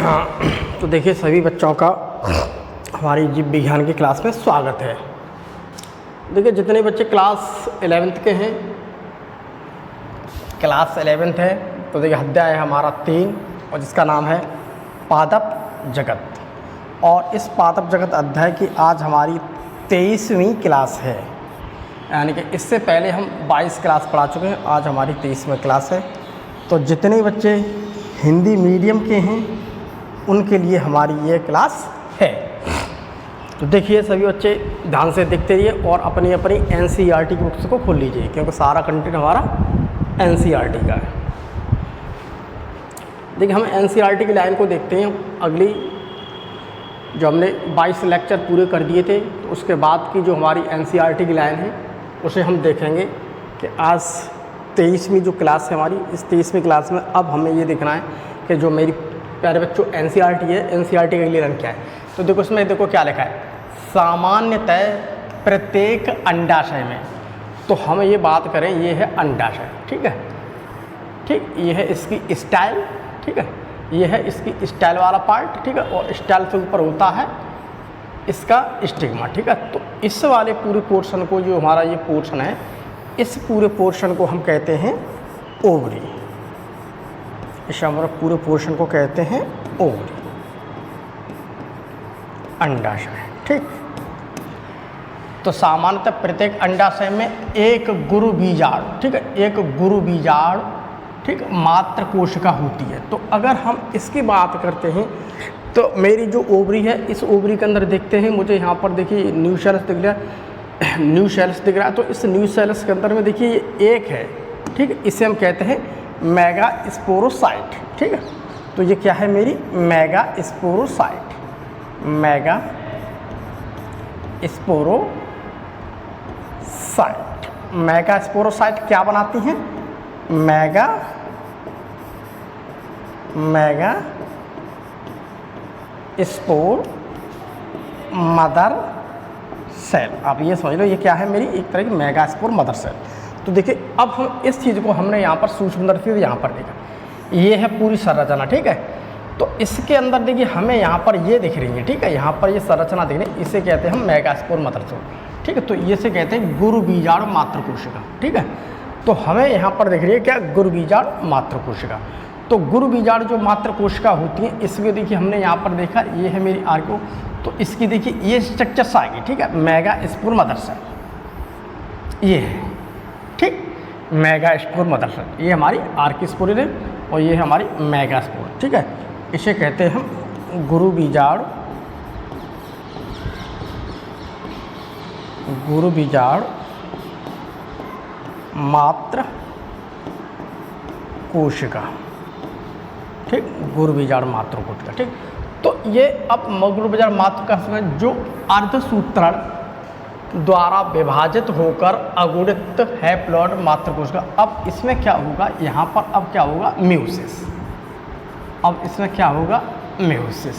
तो देखिए सभी बच्चों का हमारी जीव विज्ञान की क्लास में स्वागत है। देखिए जितने बच्चे क्लास 11th के हैं, क्लास 11th है, तो देखिए अध्याय है हमारा 3 और जिसका नाम है पादप जगत। और इस पादप जगत अध्याय की आज हमारी 23वीं क्लास है, यानी कि इससे पहले हम 22 क्लास पढ़ा चुके हैं, आज हमारी 23वीं क्लास है। तो जितने बच्चे हिंदी मीडियम के हैं उनके लिए हमारी ये क्लास है। तो देखिए सभी बच्चे ध्यान से देखते रहिए और अपनी अपनी एनसीईआरटी की बुक्स को खोल लीजिए, क्योंकि सारा कंटेंट हमारा एनसीईआरटी का है। देखिए हम एनसीईआरटी की लाइन को देखते हैं। अगली जो हमने 22 लेक्चर पूरे कर दिए थे, तो उसके बाद की जो हमारी एनसीईआरटी की लाइन है उसे हम देखेंगे कि आज 23वीं जो क्लास है हमारी, इस 23वीं क्लास में अब हमें ये देखना है कि जो मेरी प्यारे बच्चों एनसीईआरटी है, एनसीईआरटी का अगली रन क्या है। तो देखो इसमें देखो क्या लिखा है, सामान्यतः प्रत्येक अंडाशय में। तो हम ये बात करें, ये है अंडाशय, ठीक है, ठीक, ये है इसकी स्टाइल, ठीक है, ये है इसकी स्टाइल वाला पार्ट, ठीक है, और स्टाइल से ऊपर होता है इसका स्टिग्मा, ठीक है। तो इस वाले पूरे पोर्शन को, जो हमारा ये पोर्शन है, इस पूरे पोर्शन को हम कहते हैं ओवरी। इस हमारे पूरे पोर्शन को कहते हैं ओवरी, अंडाशय, ठीक। तो सामान्यतः प्रत्येक अंडाशय में एक गुरु बीजाणु, ठीक है, एक गुरु बीजाणु, ठीक, मात्र कोशिका होती है। तो अगर हम इसकी बात करते हैं तो मेरी जो ओवरी है, इस ओवरी के अंदर देखते हैं, मुझे यहाँ पर देखिए न्यू सेल्स दिख रहा है, न्यू सेल्स दिख रहा है। तो इस न्यू सेल्स के अंदर में देखिए ये एक है, ठीक, इसे हम कहते हैं मेगा स्पोरोसाइट, ठीक है। तो ये क्या है मेरी मेगा स्पोरोसाइट, मेगा स्पोरोसाइट। मेगा स्पोरोसाइट क्या बनाती हैं, मेगा स्पोर मदर सेल। आप ये समझ लो ये क्या है मेरी एक तरह की मेगा स्पोर मदर सेल। तो देखिए अब हम इस चीज़ को हमने यहाँ पर सूक्ष्मदर्शी से यहाँ पर देखा, ये है पूरी संरचना, ठीक है। तो इसके अंदर देखिए हमें यहाँ पर ये दिख रही है, ठीक है, यहाँ पर ये संरचना दिख रही है, इसे कहते हैं हम मेगा स्पोर मदर सेल, ठीक है। तो ये से कहते हैं गुरु बीजाणु मात्र कोशिका, ठीक है। तो हमें यहाँ पर दिख रही है क्या, गुरु बीजाणु मात्र कोशिका। तो गुरु बीजाणु जो मात्र कोशिका होती है, इसमें देखिए हमने यहाँ पर देखा, ये है मेरी आर्को। तो इसकी देखिए ये स्ट्रक्चर्स आएगी, ठीक है, मेगा स्पोर मदर सेल, ये है, ठीक, मेगा स्पोर मदर सेल, ये हमारी आर्की स्पोरिल है और ये है हमारी मेगा स्पोर, ठीक है। इसे कहते हैं हम गुरु बीजाणु, गुरु बीजाणु मात्र कोशिका, ठीक, गुरु बीजाणु मात्र कोशिका, ठीक। तो ये अब गुरु बीजाणु मात्र का समय जो अर्धसूत्रण द्वारा विभाजित होकर अगुणित हैप्लॉइड मात्र कोशिका। अब इसमें क्या होगा, यहाँ पर अब क्या होगा, म्यूसिस। अब इसमें क्या होगा, म्यूसिस।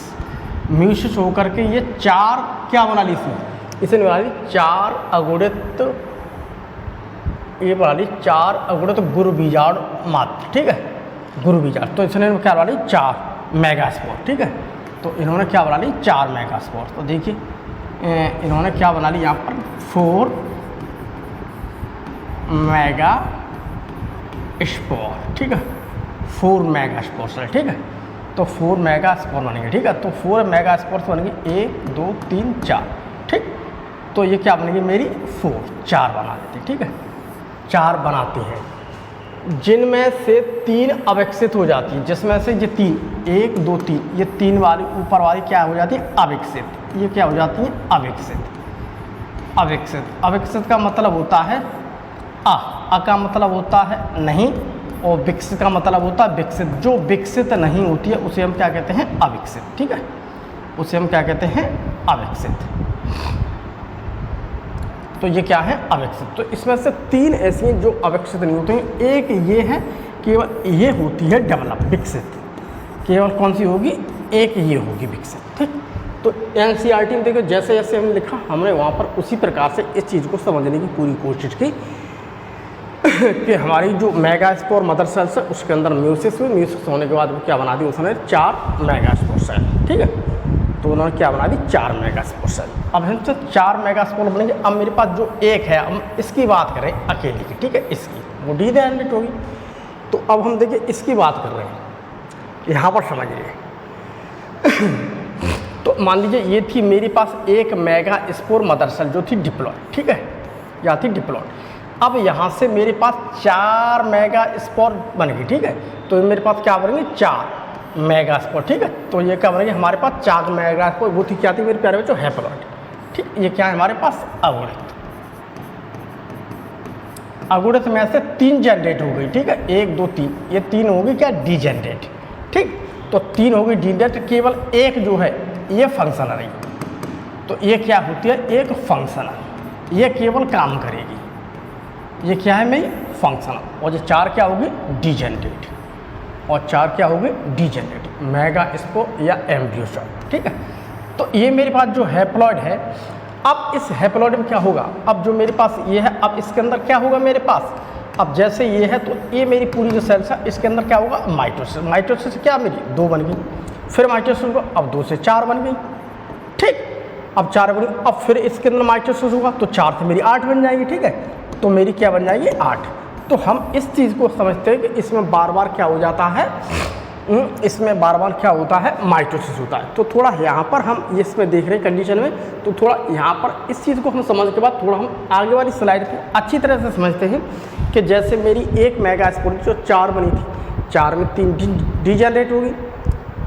म्यूसिस होकर के ये 4 क्या बना ली इसमें, इसे बना ली 4 अगुणित, ये बना ली 4 अगुणित गुरु बीजाणु मात्र, ठीक है, गुरु बीजाणु। तो इसने क्या बना ली 4 मेगा स्पोर, ठीक है। तो इन्होंने क्या बना ली 4 मेगा स्पोर। तो देखिए इन्होंने क्या बना ली यहाँ पर 4 मेगा स्पोर, ठीक है, 4 मेगा स्पोर सेल, ठीक है। तो 4 मेगा स्पोर बनेंगे, ठीक है। तो 4 मेगा स्पोर बनेंगे 1 2 3 4, ठीक। तो ये क्या बनेगी मेरी 4 बना देती है, ठीक है, 4 बनाती है, जिनमें से 3 अविकसित हो जाती है, जिसमें से ये 3 1 2 3, ये 3 वाली ऊपर वाली क्या हो जाती है, अविकसित। ये क्या हो जाती है, अविकसित। अविकसित, अविकसित का मतलब होता है अ का मतलब होता है नहीं, और विकसित का मतलब होता है विकसित। जो विकसित नहीं होती है उसे हम क्या कहते हैं, अविकसित, ठीक है, उसे हम क्या कहते हैं, अविकसित। तो ये क्या है, अविकसित। तो इसमें से 3 ऐसी हैं जो अविकसित नहीं होती हैं। एक ये है, केवल ये होती है डेवलप, विकसित। केवल कौन सी होगी, एक ये होगी विकसित, ठीक। तो एनसीईआरटी में देखो जैसे जैसे हमने लिखा, हमने वहाँ पर उसी प्रकार से इस चीज़ को समझने की पूरी कोशिश की कि हमारी जो मेगा स्पोर मदर सेल्स है उसके अंदर म्यूसिस हुई, म्यूसिस होने के बाद वो क्या बना दी उसने 4 मेगा स्पोर सेल, ठीक है। तो उन्होंने क्या बना दी, 4 मेगास्पोर सेल। अब हम 4 मेगास्पोर बनेंगे। अब मेरे पास जो एक है, हम इसकी बात करें अकेली की, ठीक है, इसकी वो डी जनरेट होगी। तो अब हम देखिए इसकी बात कर रहे हैं, यहाँ पर समझिए। तो मान लीजिए ये थी मेरे पास 1 मेगा स्पोर मदर सेल जो थी डिप्लॉय, ठीक है, या थी डिप्लॉय। अब यहाँ से मेरे पास 4 मेगा स्पोर बन गई, ठीक है। तो मेरे पास क्या बनेंगे, 4 मेगा स्पोर, ठीक है। तो ये क्या बनेंगे हमारे पास 4 मेगा स्पोर, वो थी क्या थी मेरे प्यारे बच्चों, हैप्लॉइड, ठीक। ये क्या है हमारे पास, अगुणित। अगुणित में से 3 जनरेट हो गई, ठीक है, 1 2 3, ये 3 होगी क्या, डी जनरेट, ठीक। तो 3 होगी डी जनरेट, केवल एक जो है ये फंक्शनल रही। तो ये क्या होती है, एक फंक्शनल, ये केवल काम करेगी। ये क्या है मेरी, फंक्शनल। और ये 4 क्या होगी, डी जनरेट, और 4 क्या होगी, डी जनरेट, मेगा स्पोर या एम्ब्रियो शॉट, ठीक है। तो ये मेरे पास जो हैप्लॉइड है, अब इस हैप्लॉइड में क्या होगा, अब जो मेरे पास ये है, अब इसके अंदर क्या होगा मेरे पास, अब जैसे ये है तो ये मेरी पूरी जो सेल्स है, इसके अंदर क्या होगा, माइटोसिस। माइटोसिस क्या मेरी 2 बन गई, फिर माइटोसिस होगा, अब 2 से 4 बन गई, ठीक। अब 4 बन गई, अब फिर इसके अंदर माइटोसिस होगा तो 4 से मेरी 8 बन जाएगी, ठीक है। तो मेरी क्या बन जाएगी, 8। तो हम इस चीज़ को समझते हैं कि इसमें बार बार क्या हो जाता है, इसमें बार बार क्या होता है, माइटोसिस होता है। तो थोड़ा यहाँ पर हम इसमें देख रहे हैं कंडीशन में, तो थोड़ा यहाँ पर इस चीज़ को हम समझने के बाद थोड़ा हम आगे वाली स्लाइड को अच्छी तरह से समझते हैं कि जैसे मेरी 1 मेगा स्पोर जो 4 बनी थी, 4 में 3 डी जनरेट हो गई,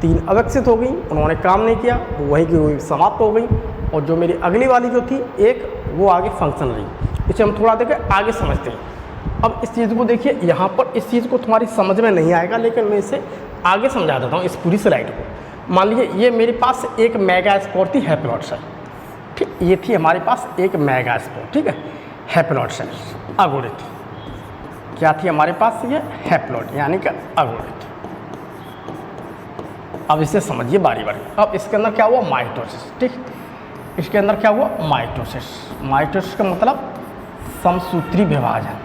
3 अविकसित हो गई, उन्होंने काम नहीं किया, वहीं की वही समाप्त हो गई। और जो मेरी अगली वाली जो थी एक, वो आगे फंक्शन रही। इसे हम थोड़ा देखें आगे समझते हैं। अब इस चीज़ को देखिए, यहाँ पर इस चीज़ को तुम्हारी समझ में नहीं आएगा, लेकिन मैं इसे आगे समझा देता हूँ इस पूरी स्लाइड को। मान लीजिए ये मेरे पास 1 मेगा स्पोर थी हैप्लॉइड सेल, ठीक। ये थी हमारे पास 1 मेगा स्पोर, ठीक है, हैप्लॉइड सेल अगुणित। क्या थी हमारे पास, ये हैप्लॉइड यानी कि अगुणित। अब इसे समझिए बारी बारी। अब इसके अंदर क्या हुआ, माइटोसिस, ठीक। इसके अंदर क्या हुआ, माइटोसिस। माइटोसिस का मतलब समसूत्री विभाजन।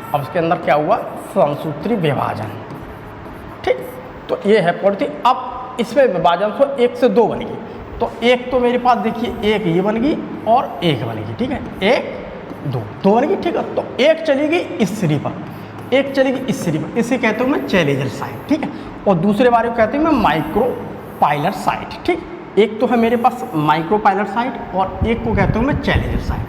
अब इसके अंदर क्या हुआ, समसूत्री विभाजन, ठीक। तो ये हैप्लॉइड थी। अब इसमें विभाजन तो 1 से 2 बन गई। तो एक तो मेरे पास देखिए, एक ये बन गई और एक बन गई, ठीक है, 1 2 बन गई, ठीक है। तो एक चली गई इस सिरी पर, एक चली गई इस सिरी पर, इसे कहते हूँ मैं चैलेंजर साइट, ठीक है। और दूसरे बारे को कहते हैं मैं माइक्रोपाइलर साइट, ठीक। एक तो है मेरे पास माइक्रोपाइलर साइट और एक को कहते हूँ मैं चैलेंजर साइट।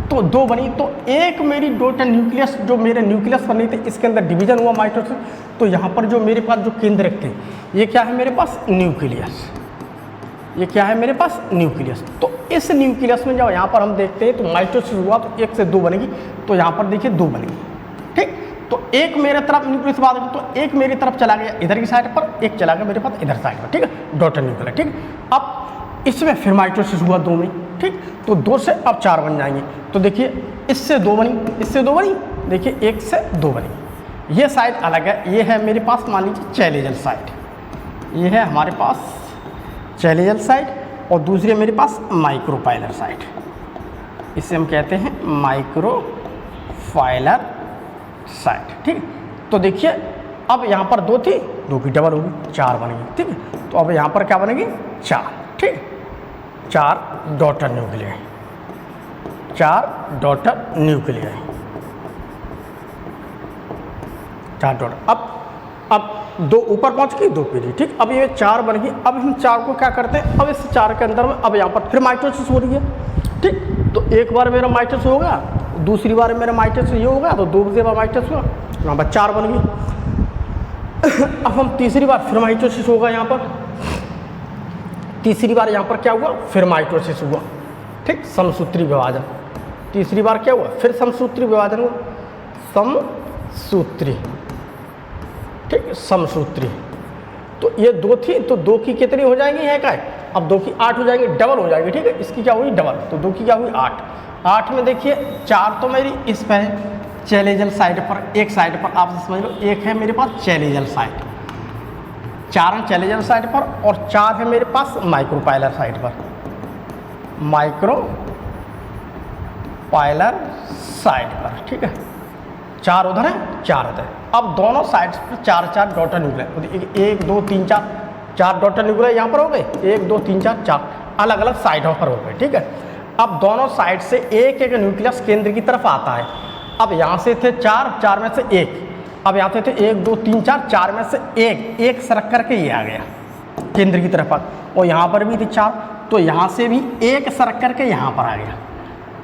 तो 2 बनी। तो एक मेरी डोटर न्यूक्लियस, जो मेरे न्यूक्लियस बनी थी, इसके अंदर डिवीजन हुआ माइटोसिस। तो यहाँ पर जो मेरे पास जो केंद्रक थे, ये क्या है मेरे पास, न्यूक्लियस। ये क्या है मेरे पास, न्यूक्लियस। तो इस न्यूक्लियस में जब यहाँ पर हम देखते हैं तो माइटोसिस हुआ तो 1 से 2 बनेगी। तो यहाँ पर देखिए 2 बनेगी, ठीक। तो एक मेरे तरफ न्यूक्लियस बात, तो एक मेरी तरफ चला गया इधर की साइड पर, एक चला गया मेरे पास इधर साइड पर, ठीक है, डॉटर न्यूक्लियस, ठीक। अब इसमें फिर माइटोसिस हुआ 2 में, ठीक। तो 2 से अब 4 बन जाएंगे। तो देखिए इससे 2 बनी, इससे 2 बनी, देखिए 1 से 2 बनी। ये साइड अलग है, ये है मेरे पास मान लीजिए चैलेंजर साइड, ये है हमारे पास चैलेंजर साइड, और दूसरी है मेरे पास माइक्रोपाइलर साइड। इसे हम कहते हैं माइक्रोपाइलर साइड, ठीक। तो देखिए अब यहाँ पर 2 थी, 2 की डबल होगी, 4 बन गई, ठीक है। तो अब यहाँ पर क्या बनेगी, 4, ठीक। 4 daughter nuclei, 4 daughter nuclei, 4 daughter. अब 2 ऊपर पहुँच गई, 2 पीली, ठीक। अब ये 4 बन गई। अब हम 4 को क्या करते हैं, अब इस 4 के अंदर में अब यहाँ पर फिर माइटोसिस हो रही है, ठीक। तो एक बार मेरा माइटोसिस हो गया, दूसरी बार मेरा माइटोसिस ये हो गया, तो 2 से बार माइटोसिस हुआ, यहाँ पर 4 बन गई। अब हम तीसरी बार फिर माइटोसिस होगा, यहाँ पर तीसरी बार यहाँ पर क्या हुआ, फिर माइटोसिस हुआ, ठीक, समसूत्री विभाजन। तीसरी बार क्या हुआ, फिर समसूत्री विभाजन हुआ, समसूत्री, ठीक, समसूत्री। तो ये 2 थी, तो 2 की कितनी हो जाएंगी, है क्या, अब 2 की 8 हो जाएंगी, डबल हो जाएगी, ठीक है। इसकी क्या हुई, डबल। तो 2 की क्या हुई, 8। 8 में देखिए 4 तो मेरी इस पर है चैलेंजर साइड पर, एक साइड पर आप समझ लो, एक है मेरे पास चैलेंजर साइड, 4 है चैलेंजर साइड पर, और 4 है मेरे पास माइक्रोपाइलर साइड पर, माइक्रोपाइलर साइड पर, ठीक है। 4 उधर है, 4 उधर है। अब दोनों साइड्स पर 4 4 डॉटर न्यूक्लियर, 1 2 3 4 4 डॉटर न्यूक्लियस यहाँ पर हो गए, 1 2 3 4 4 अलग अलग साइडों पर हो गए, ठीक है। अब दोनों साइड से एक एक न्यूक्लियस केंद्र की तरफ आता है। अब यहाँ से थे 4 में से 1, अब यहाँ से थे 1 2 3 4 में से एक सरक करके ये आ गया केंद्र की तरफ, और यहाँ पर भी थे 4, तो यहाँ से भी एक सरक करके यहाँ पर आ गया।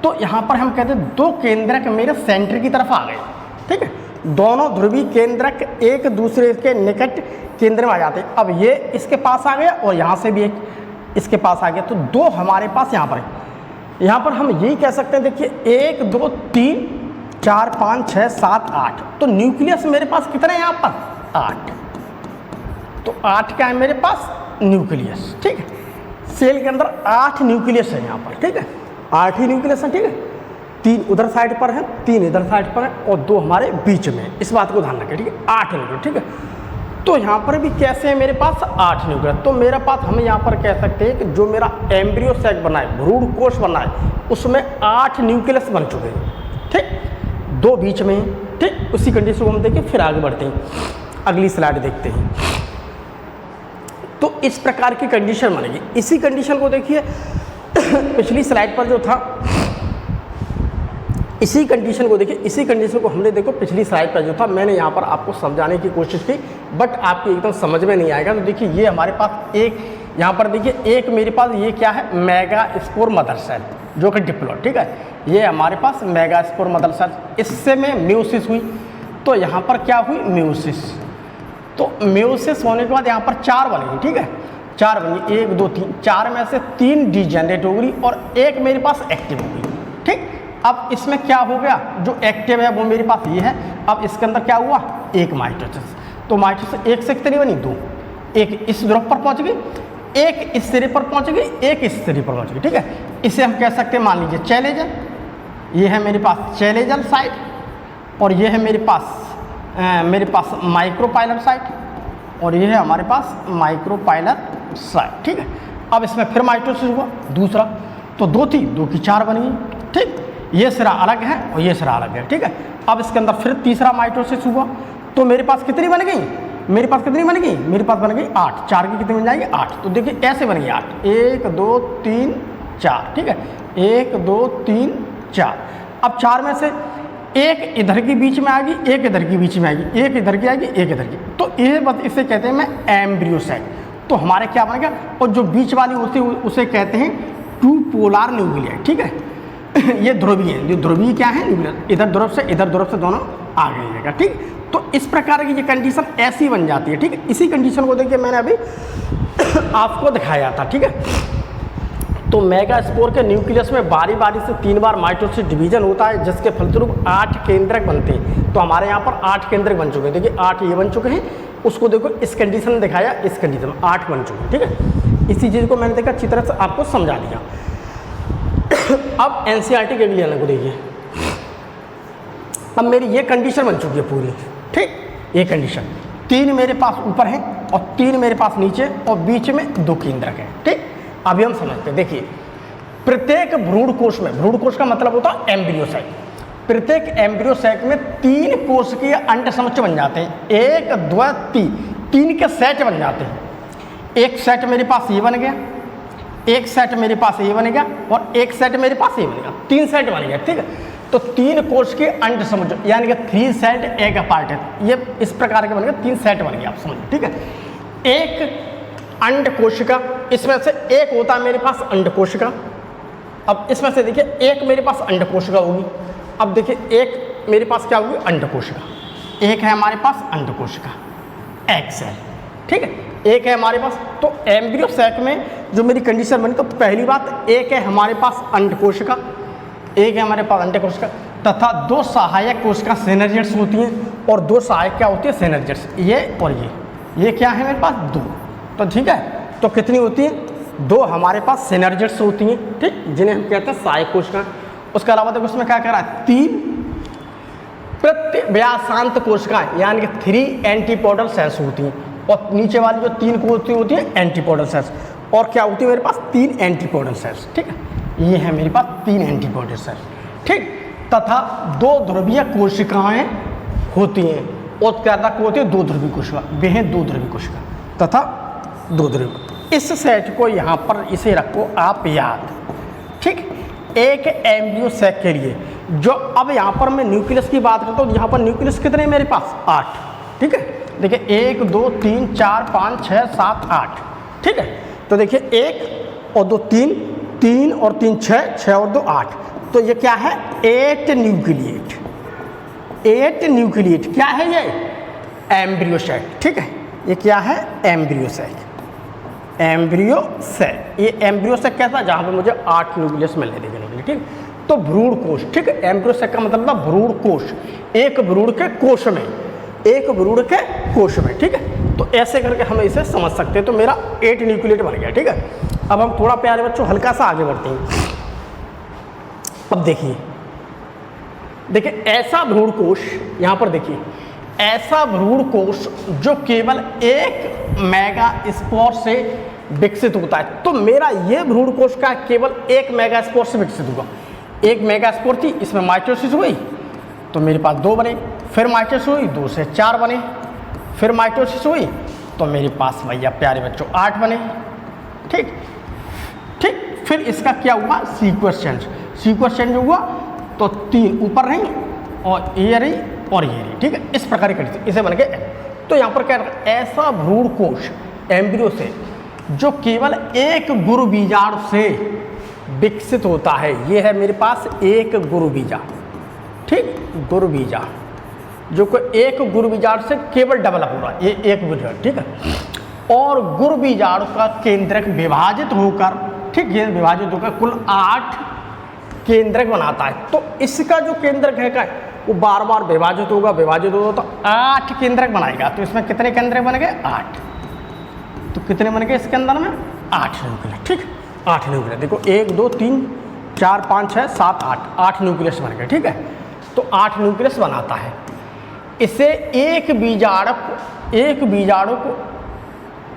तो यहाँ पर हम कहते हैं 2 केंद्रक मेरे सेंटर की तरफ आ गए, ठीक है। दोनों ध्रुवीय केंद्रक एक दूसरे के निकट केंद्र में आ जाते हैं। अब ये इसके पास आ गया और यहाँ से भी एक इसके पास आ गया, तो 2 हमारे पास यहाँ पर है। यहाँ पर हम यही कह सकते हैं, देखिए 1 2 3 4 5 6 7 8, तो न्यूक्लियस मेरे पास कितने हैं यहाँ पर 8, तो 8 क्या है मेरे पास न्यूक्लियस, ठीक है। सेल के अंदर 8 न्यूक्लियस है यहाँ पर, ठीक है, 8 ही न्यूक्लियस है, ठीक है। 3 उधर साइड पर है, 3 इधर साइड पर है और 2 हमारे बीच में, इस बात को ध्यान रखें, ठीक है। 8 न्यूक्लियस, ठीक है। तो यहाँ पर भी कैसे है मेरे पास 8 न्यूक्लियस, तो मेरे पास हम यहाँ पर कह सकते हैं कि जो मेरा एम्ब्रियो सैक बना है, भ्रूण कोश बना है, उसमें 8 न्यूक्लियस बन चुके हैं, ठीक, 2 बीच में, ठीक। उसी कंडीशन को हम देखें, फिर आगे बढ़ते हैं, अगली स्लाइड देखते हैं। तो इस प्रकार की कंडीशन बनेगी। इसी कंडीशन को देखिए पिछली स्लाइड पर जो था, इसी कंडीशन को देखिए, इसी कंडीशन को हमने देखो पिछली स्लाइड पर जो था, मैंने यहाँ पर आपको समझाने की कोशिश की, बट आपको एकदम समझ में नहीं आएगा। तो देखिए ये हमारे पास एक यहाँ पर देखिए, एक मेरे पास ये क्या है, मेगास्पोर मदर सेल जो कि डिप्लॉइड, ठीक है। ये हमारे पास मेगास्पोर मदर सेल, इससे में म्यूसिस हुई, तो यहाँ पर क्या हुई म्यूसिस, तो म्यूसिस होने के बाद यहाँ पर 4 बनेगी, ठीक है, 4 बनी, 1 2 3, 4 में से 3 डिजेनरेट हो गई और 1 मेरे पास एक्टिव हो गई, ठीक। अब इसमें क्या हो गया, जो एक्टिव है वो मेरे पास ये है। अब इसके अंदर क्या हुआ, एक माइटोसिस, तो माइटोसिस 1 से कितनी बनी 2, एक इस ध्रुव पर पहुंच गई, एक इस सिरे पर पहुंच गई, एक इस सिरे पर पहुंच गई, ठीक है। इसे हम कह सकते हैं, मान लीजिए चैलेंजर, ये है मेरे पास चैलेंजर साइट, और ये है मेरे पास माइक्रोपाइलर साइट, और ये है हमारे पास माइक्रोपाइलर साइट, ठीक है। अब इसमें फिर माइटोसिस हुआ दूसरा, तो 2 थी, 2 की 4 बन गई, ठीक। ये सिरा अलग है और ये सिरा अलग है, ठीक है। अब इसके अंदर फिर तीसरा माइटोसिस हुआ, तो मेरे पास कितनी बन गई, मेरे पास कितनी बन गई, मेरे पास बन गई 8, 4 की कितनी बन जाएगी 8, तो देखिए ऐसे बन गई 8, 1 2 3 4, ठीक है, 1 2 3 4। अब 4 में से एक इधर के बीच में आएगी, एक इधर के बीच में आएगी, एक इधर की आएगी, एक इधर की, तो ये बस इसे कहते हैं मैं एम्ब्रियो सैक। तो हमारे क्या बनेगा, और जो बीच वाली होती है उसे कहते हैं 2 पोलर न्यूक्लियस, ठीक है। ये ध्रुवीय है, ये ध्रुवीय क्या है न्यूक्लियस, इधर ध्रुव से दोनों आ गए, ठीक। तो इस प्रकार की ये कंडीशन ऐसी बन जाती है, ठीक है। इसी कंडीशन को देखिए मैंने अभी आपको दिखाया था, ठीक है। तो मेगास्पोर के न्यूक्लियस में बारी बारी से 3 बार माइटोसिस डिवीजन होता है, जिसके फलस्वरूप 8 केंद्रक बनते हैं। तो हमारे यहाँ पर 8 केंद्रक बन चुके हैं, देखिए 8 ये बन चुके हैं, उसको देखो इस कंडीशन में दिखाया, इस कंडीशन में 8 बन चुके हैं, ठीक है। इसी चीज़ को मैंने देखा अच्छी तरह से आपको समझा दिया। अब एनसीईआरटी के अगले को देखिए, अब मेरी ये कंडीशन बन चुकी है पूरी, ठीक। ये कंडीशन 3 मेरे पास ऊपर है और 3 मेरे पास नीचे और बीच में 2 केंद्रक है, ठीक। अभी हम समझते हैं, देखिए प्रत्येक भ्रूण कोश में, भ्रूण कोश का मतलब होता है एम्ब्रियो सैक, प्रत्येक एम्ब्रियो सैक में 3 कोशिकीय अंड समुच्चय बन जाते हैं, 1 2 3 के सेट बन जाते हैं। एक सेट मेरे पास ये बन गया, एक सेट मेरे पास ये बनेगा और एक सेट मेरे पास ये बनेगा, 3 सेट बन गया, ठीक है। तो 3 कोश के अंड समुच्चय, यानी कि 3 सेट एक पार्ट है, ये इस प्रकार के बनेगा, 3 सेट बन गया, आप समझिए, ठीक है। एक अंड कोशिका, इसमें से एक होता है मेरे पास अंड कोशिका। अब इसमें से देखिए एक मेरे पास अंड कोशिका होगी, अब देखिए एक मेरे पास क्या होगी अंड कोशिका, एक है हमारे पास अंड कोशिका एग सेल, ठीक है, एक है हमारे पास। तो एम्ब्रियो सैक में जो मेरी कंडीशन बनी, तो पहली बात एक है हमारे पास अंड कोशिका, एक है हमारे पास अंड कोशिका, तथा 2 सहायक कोशिका सिनर्जिड्स होती हैं, और 2 सहायक क्या होती है सिनर्जिड्स, ये और ये क्या है मेरे पास 2, तो ठीक है। तो कितनी होती है 2 हमारे पास सिनर्जिड्स होती हैं, ठीक, जिन्हें हम कहते हैं सहायक कोशिका। उसके अलावा देखो उसमें क्या कह रहा है 3 प्रत्यव्यासांत कोशिकाएं, यानी कि 3 एंटीपोडल सेल्स होती हैं, और नीचे वाली जो 3 कोशिकाएं होती हैं एंटीपोडल सेल्स, और क्या होती है मेरे पास 3 एंटीपोडल सेल्स, ठीक है। ये है मेरे पास 3 एंटीपोडल सेल्स, ठीक, तथा 2 ध्रुवीय कोशिकाएं होती हैं, और क्या होती है 2 ध्रुवीय कोशिका, वे हैं 2 ध्रुवीय कोशिका, तथा 2 ध्रुव। इस सेट को यहाँ पर इसे रखो आप याद, ठीक। एक एम्ब्रियो सेक के लिए जो, अब यहाँ पर मैं न्यूक्लियस की बात करता हूँ, यहाँ पर न्यूक्लियस कितने मेरे पास 8, ठीक है। देखिए 1 2 3 4 5 6 7 8, ठीक है। तो देखिए 1 और 2 3, 3 और 3 6, 6 और 2 8, तो ये क्या है 8 न्यूक्लिएट। 8 न्यूक्लिएट क्या है ये एम्ब्रियो सेक, ठीक है। ये क्या है एम्ब्रियो सेक। एम्ब्रियो सेक, ये एम्ब्रियो सेक कैसा, जहाँ पे मुझे 8 न्यूक्लियस मिलने देखने के लिए, ठीक। तो भ्रूण कोश, ठीक है। एम्ब्रियो सेक का मतलब था भ्रूण कोश, एक भ्रूण के कोश में, एक भ्रूण के कोश में, ठीक है। तो ऐसे करके हम इसे समझ सकते हैं। तो मेरा 8 न्यूक्लिएट बन गया, ठीक है। अब हम थोड़ा प्यारे बच्चों हल्का सा आगे बढ़ते हैं। अब देखिए, देखिए ऐसा भ्रूण कोश, यहाँ पर देखिए ऐसा भ्रूण कोश जो केवल 1 मेगास्पोर से विकसित होता है। तो मेरा ये भ्रूण कोश का केवल 1 मेगास्पोर से विकसित हुआ। 1 मेगास्पोर थी, इसमें माइटोसिस हुई तो मेरे पास 2 बने, फिर माइटोसिस हुई 2 से 4 बने, फिर माइटोसिस हुई तो मेरे पास भैया प्यारे बच्चों 8 बने, ठीक ठीक। फिर इसका क्या हुआ सीक्वेंस चेंज, सीक्वेंस चेंज हुआ तो 3 ऊपर रही और ये रही और ये रही, ठीक है। इस प्रकार की कंडीशन, इसे बन गए। तो यहाँ पर क्या ऐसा भ्रूण कोश एम्ब्रियो से जो केवल 1 गुरुबीजाणु से विकसित होता है, ये है मेरे पास 1 गुरुबीजा, ठीक। गुरुबीजा जो कोई 1 गुरुबीजाणु से केवल डेवलप हो रहा है, ये 1 गुरुबीजाणु, ठीक है। और गुरुबीजाणु का केंद्रक विभाजित होकर, ठीक, ये विभाजित होकर कुल 8 केंद्रक बनाता है। तो इसका जो केंद्रक है वो बार बार विभाजित होगा, विभाजित होगा तो 8 केंद्रक बनाएगा। तो इसमें कितने केंद्रक बन गए 8। तो कितने बन गए इसके अंदर में 8 न्यूक्लियस, ठीक। 8 न्यूक्लियस, देखो 1 2 3 4 5 6 7 8, 8 न्यूक्लियस बन गए, ठीक है। तो 8 न्यूक्लियस बनाता है। इसे एक बीजाणु को,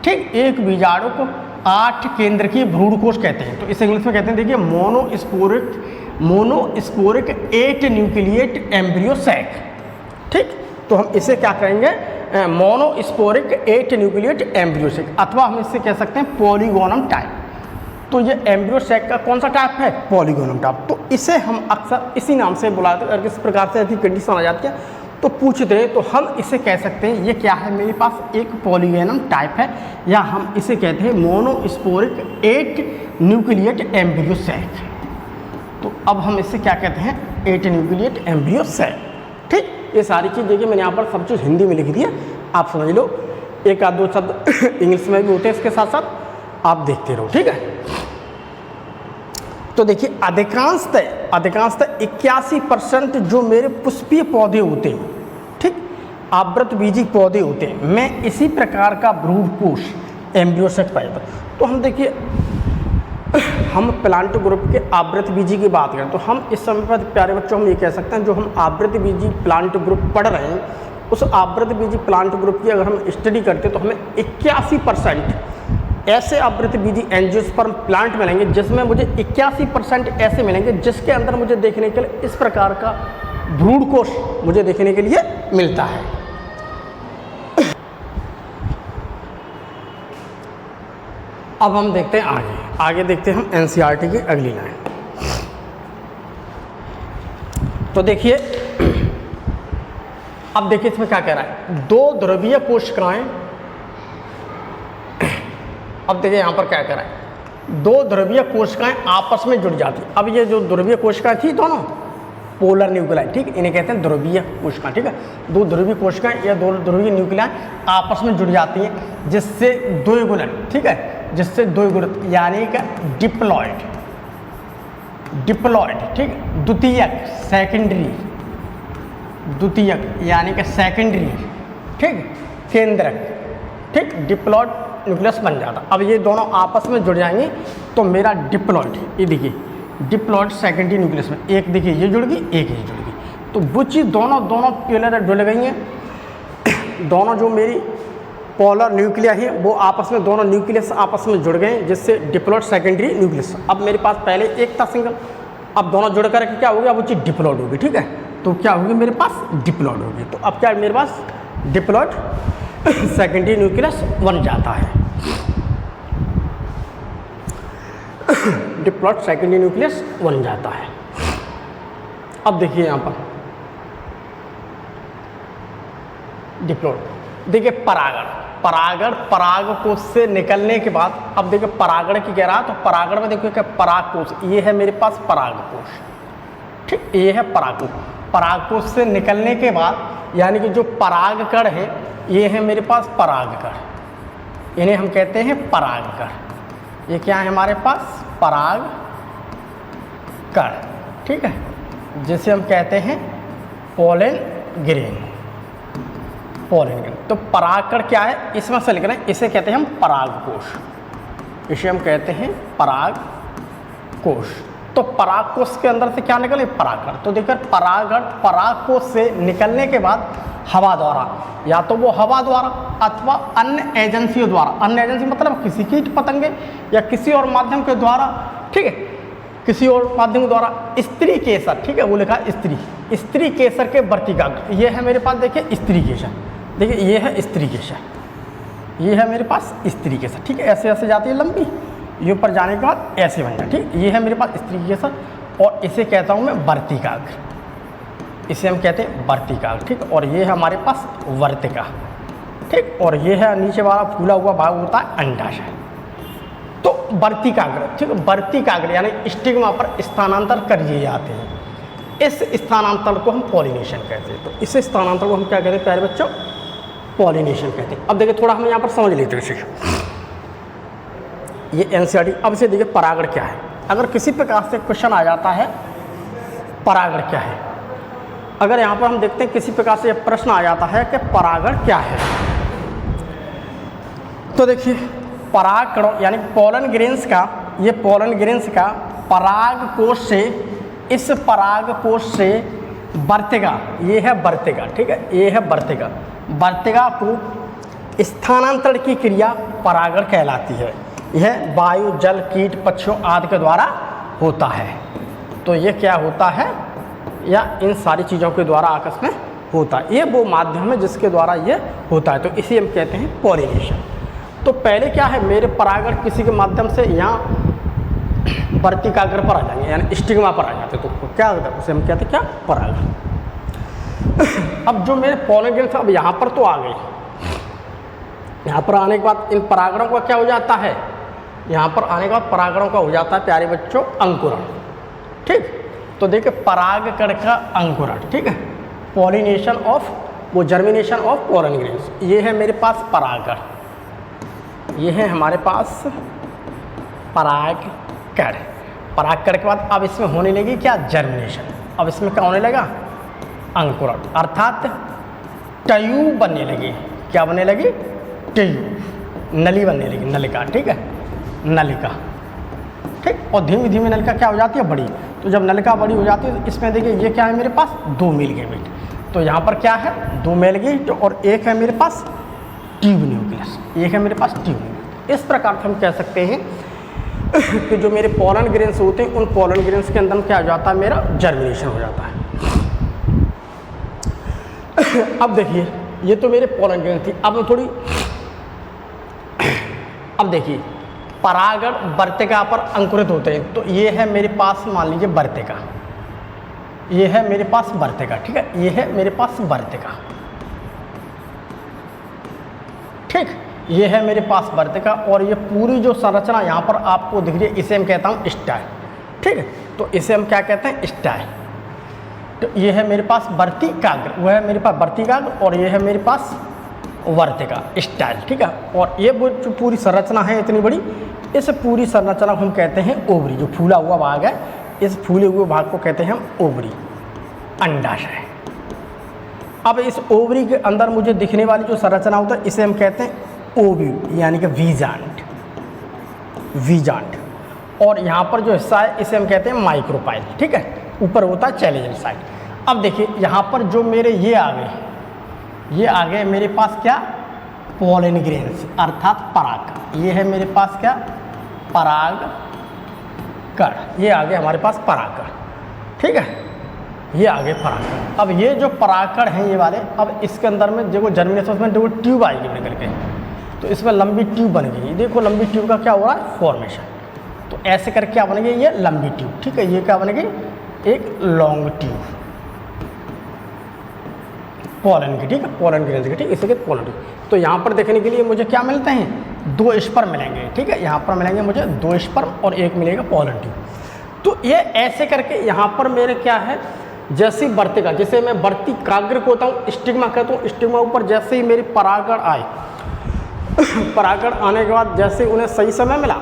ठीक, एक बीजाणु को 8 केंद्र की भ्रूणकोश कहते हैं। तो इसे इंग्लिश में कहते हैं, देखिए मोनोस्पोरिक 8 न्यूक्लिएट एम्ब्रियो सेक, ठीक। तो हम इसे क्या कहेंगे मोनोस्पोरिक 8 न्यूक्लिएट एम्ब्रियो सेक, अथवा हम इसे कह सकते हैं पॉलीगोनम टाइप। तो ये एम्ब्रियो सेक का कौन सा टाइप है पॉलीगोनम टाइप। तो इसे हम अक्सर इसी नाम से बुलाते हैं। अगर किस प्रकार से ऐसी कंडीशन आ जाती है तो पूछते हैं, तो हम इसे कह सकते हैं ये क्या है मेरे पास एक पॉलीगोनम टाइप है, या हम इसे कहते हैं मोनोस्पोरिक 8 न्यूक्लिएट एम्ब्रियो सेक। तो अब हम इसे क्या कहते हैं 8 न्यूक्लिएट एम्ब्रियो सेक, ठीक। ये सारी चीज़ देखिए मैंने यहाँ पर सब चीज़ हिंदी में लिख दी है, आप समझ लो। 1 आध 2 शब्द इंग्लिश में भी होते हैं इसके साथ साथ, आप देखते रहो, ठीक है। तो देखिए अधिकांशतः 81% जो मेरे पुष्पीय पौधे होते हैं, ठीक, आवृतबीजी पौधे होते हैं, मैं इसी प्रकार का भ्रूणकोश एम्ब्रियो सेक पाया था। तो हम देखिए हम प्लांट ग्रुप के आवृतबीजी की बात करें तो हम इस समय पर प्यारे बच्चों हम ये कह सकते हैं जो हम आवृतबीजी प्लांट ग्रुप पढ़ रहे हैं, उस आवृतबीजी प्लांट ग्रुप की अगर हम स्टडी करते हैं तो हमें 81% ऐसे आवृतबीजी एंजियोस्पर्म प्लांट मिलेंगे जिसमें मुझे 81% ऐसे मिलेंगे जिसके अंदर मुझे देखने के लिए इस प्रकार का भ्रूणकोश मुझे देखने के लिए मिलता है। अब हम देखते हैं आगे देखते हैं हम एनसीईआरटी की अगली लाइन। तो देखिए अब देखिए इसमें क्या कह रहा है 2 ध्रुवीय कोशिकाएं। अब देखिए यहाँ पर क्या कह रहा है 2 ध्रुवीय कोशिकाएं आपस में जुड़ जाती। अब ये जो ध्रुवीय कोशिकाएं थी दोनों पोलर न्यूक्लियाई, ठीक, इन्हें कहते हैं ध्रुवीय कोशिकाएं, ठीक है। 2 ध्रुवीय कोशिकाएं या 2 ध्रुवीय न्यूक्लियाई आपस में जुड़ जाती हैं जिससे द्विगुणन, ठीक है, जिससे द्विगुणन यानी कि डिप्लॉयड, ठीक, द्वितीयक यानी कि सेकेंडरी, ठीक, केंद्रक, ठीक, डिप्लॉयड न्यूक्लियस बन जाता। अब ये दोनों आपस में जुड़ जाएंगे तो मेरा डिप्लॉयड, ये देखिए डिप्लॉयड सेकेंडरी न्यूक्लियस में एक देखिए ये जुड़ गई, एक ये जुड़ गई। तो वो चीज़ दोनों पोलर जुड़ गई हैं। दोनों जो मेरी पोलर न्यूक्लिया है वो आपस में दोनों न्यूक्लियस आपस में जुड़ गए जिससे डिप्लॉयड सेकेंडरी न्यूक्लियस। अब मेरे पास पहले एक था सिंगल, अब दोनों जुड़ कर क्या हो गया वो चीज़ डिप्लॉयड होगी, ठीक है। तो क्या होगी मेरे पास डिप्लॉयड होगी। तो अब क्या मेरे पास डिप्लॉयड सेकेंडरी न्यूक्लियस बन जाता है। डिप्लॉइड सेकेंडरी न्यूक्लियस बन जाता है। अब देखिए यहाँ पर डिप्लॉइड, देखिए परागण पराग कोश से निकलने के बाद, अब देखिए परागण की कह रहा, तो परागण में देखिए क्या पराग कोश, ये है मेरे पास पराग कोश, ठीक, ये है पराग कोश। पराग कोश से निकलने के बाद यानी कि जो पराग कण है ये है मेरे पास पराग कण, इन्हें हम कहते हैं पराग कण। ये क्या है हमारे पास पराग कण, ठीक है, जिसे हम कहते हैं पोलन ग्रेन। पोलन ग्रेन, तो परागकण क्या है, इसमें से लिख रहे हैं, इसे कहते हैं हम परागकोश, इसे हम कहते हैं परागकोश। तो परागकोश के अंदर से क्या निकले परागकण, तो देखिए परागकोश से निकलने के बाद हवा द्वारा, या तो वो हवा द्वारा अथवा अन्य एजेंसियों द्वारा, अन्य एजेंसी मतलब किसी कीट पतंगे या किसी और माध्यम के द्वारा, ठीक है, किसी और माध्यम द्वारा स्त्री केसर, ठीक है, वो लिखा स्त्री केसर के वर्तिकाग्र, ये है मेरे पास देखिए स्त्री केसर, देखिए ये है स्त्री केसर, ये है मेरे पास स्त्री केसर, ठीक है, ऐसे ऐसे जाती है लंबी, ये ऊपर जाने के बाद ऐसे बन जाए, ठीक, ये है मेरे पास स्त्री केसर, और इसे कहता हूँ मैं वर्तिकाग्र, इसे हम कहते हैं वर्तिकाग्र, ठीक, और ये है हमारे पास वर्तिका, ठीक, और ये है नीचे वाला फूला हुआ भाग होता है अंडाशय। तो वर्तिकाग्र, ठीक, वर्तिकाग्र यानी स्टिग्मा पर स्थानांतर कर दिए जाते हैं, इस स्थानांतरण को हम पॉलिनेशन कहते हैं। तो इस स्थानांतरण को हम क्या कहते हैं प्यारे बच्चों, पॉलिनेशन कहते हैं। अब देखिए थोड़ा हम यहाँ पर समझ लेते हैं इसे, ये एनसीईआरटी। अब से देखिए परागण क्या है, अगर किसी प्रकार से क्वेश्चन आ जाता है परागण क्या है, अगर यहाँ पर हम देखते हैं किसी प्रकार से प्रश्न आ जाता है कि परागण क्या है, तो देखिए परागकणों यानी पोलन ग्रेन्स का, ये पोलन ग्रेन्स का पराग कोश से, इस पराग कोश से वर्तिका, ये है वर्तिका, ठीक है, ये है वर्तिका, वर्तिका को स्थानांतरण की क्रिया परागण कहलाती है। यह वायु जल कीट पक्षियों आदि के द्वारा होता है। तो ये क्या होता है, या इन सारी चीज़ों के द्वारा आपस में होता है, ये वो माध्यम है जिसके द्वारा ये होता है, तो इसी हम कहते हैं पॉलिनेशन। तो पहले क्या है, मेरे परागण किसी के माध्यम से यहाँ वर्तिकाग्र पर आ जाएंगे, यानी स्टिग्मा पर आ जाते, तो क्या होता है उसे हम कहते हैं क्या परागण। अब जो मेरे पोलन ग्रेन्स अब यहाँ पर तो आ गए, यहाँ पर आने के बाद इन परागणों का क्या हो जाता है, यहाँ पर आने के बाद परागणों का हो जाता है प्यारे बच्चों अंकुरण, ठीक। तो देखिए परागकण का अंकुरण, ठीक है, पॉलिनेशन ऑफ, वो जर्मिनेशन ऑफ पोलन ग्रेन्स, ये है मेरे पास परागकण, ये है हमारे पास परागकण। परागकण के बाद अब इसमें होने लगी क्या जर्मिनेशन, अब इसमें क्या होने लगा अंकुरण, अर्थात ट्यूब बनने लगी, क्या बनने लगी ट्यूब, नली बनने लगी, नलिका, ठीक है, नलिका, ठीक, और धीमे धीमे नलिका क्या हो जाती है बड़ी, तो जब नलिका बड़ी हो जाती है तो इसमें देखिए ये क्या है मेरे पास 2 मेल गेमेट, तो यहाँ पर क्या है 2 मेल गेमेट और एक है मेरे पास ट्यूब न्यूक्लियस, एक है मेरे पास ट्यूब न्यूक्लियस। इस प्रकार से हम कह सकते हैं कि जो मेरे पोलन ग्रेन्स होते हैं उन पोलन ग्रेन्स के अंदर क्या हो जाता है, मेरा जर्मिनेशन हो जाता है। अब देखिए ये तो मेरे पोलन ग्रेन थी, अब थोड़ी, अब देखिए परागण वर्तिका पर अंकुरित होते हैं, तो ये है मेरे पास मान लीजिए वर्तिका, ये है मेरे पास वर्तिका, ठीक है, ये है मेरे पास वर्तिका, ठीक, ये है मेरे पास वर्तिका, और ये पूरी जो संरचना यहाँ पर आपको दिख रही है इसे हम कहता हूँ स्टाइल, ठीक है, तो इसे हम क्या कहते हैं स्टाइल। तो ये है मेरे पास वर्तिकाग्र, वह है मेरे पास वर्तिकाग्र, और ये है मेरे पास वर्तिका स्टाइल, ठीक है, और ये वो जो पूरी संरचना है इतनी बड़ी, इस पूरी संरचना को हम कहते हैं ओवरी, जो फूला हुआ भाग है इस फूले हुए भाग को कहते हैं हम ओवरी, अंडाशय। अब इस ओवरी के अंदर मुझे दिखने वाली जो संरचना होता है इसे हम कहते हैं ओव्यूल, यानी कि वीजांड, वीजांड, और यहाँ पर जो हिस्सा है इसे हम कहते हैं माइक्रोपाइल, ठीक है, ऊपर होता है चैलेंजर साइड। अब देखिए यहाँ पर जो मेरे ये आ गए, ये आ गए मेरे पास क्या पोलन ग्रेन्स, अर्थात पराग, ये है मेरे पास क्या परागकण, ये आ गए हमारे पास परागकण, ठीक है, ये आ गए परागकण। अब ये जो परागकण हैं ये वाले, अब इसके अंदर में देखो जर्मिनेशन में देखो ट्यूब आएगी निकल के, तो इसमें लंबी ट्यूब बन गई, देखो लंबी ट्यूब का क्या हो रहा है फॉर्मेशन, तो ऐसे करके क्या बनेगी, ये लंबी ट्यूब, ठीक है। ये क्या बनेगी, एक लॉन्ग ट्यूब पोलन की, ठीक है, पोलन की ठीक है, इसे कहते पोलन ट्यूब। तो यहाँ पर देखने के लिए मुझे क्या मिलते हैं, 2 स्पर्म मिलेंगे, ठीक है। यहाँ पर मिलेंगे मुझे 2 स्पर्म और एक मिलेगा पोलन ट्यूब। तो ये ऐसे करके यहाँ पर मेरे क्या है, जैसे ही वर्तिका, जैसे मैं वर्तिकाग्र को होता हूँ, स्टिग्मा कहता हूँ, स्टिग्मा ऊपर जैसे ही मेरी परागण आए परागण आने के बाद जैसे उन्हें सही समय मिला,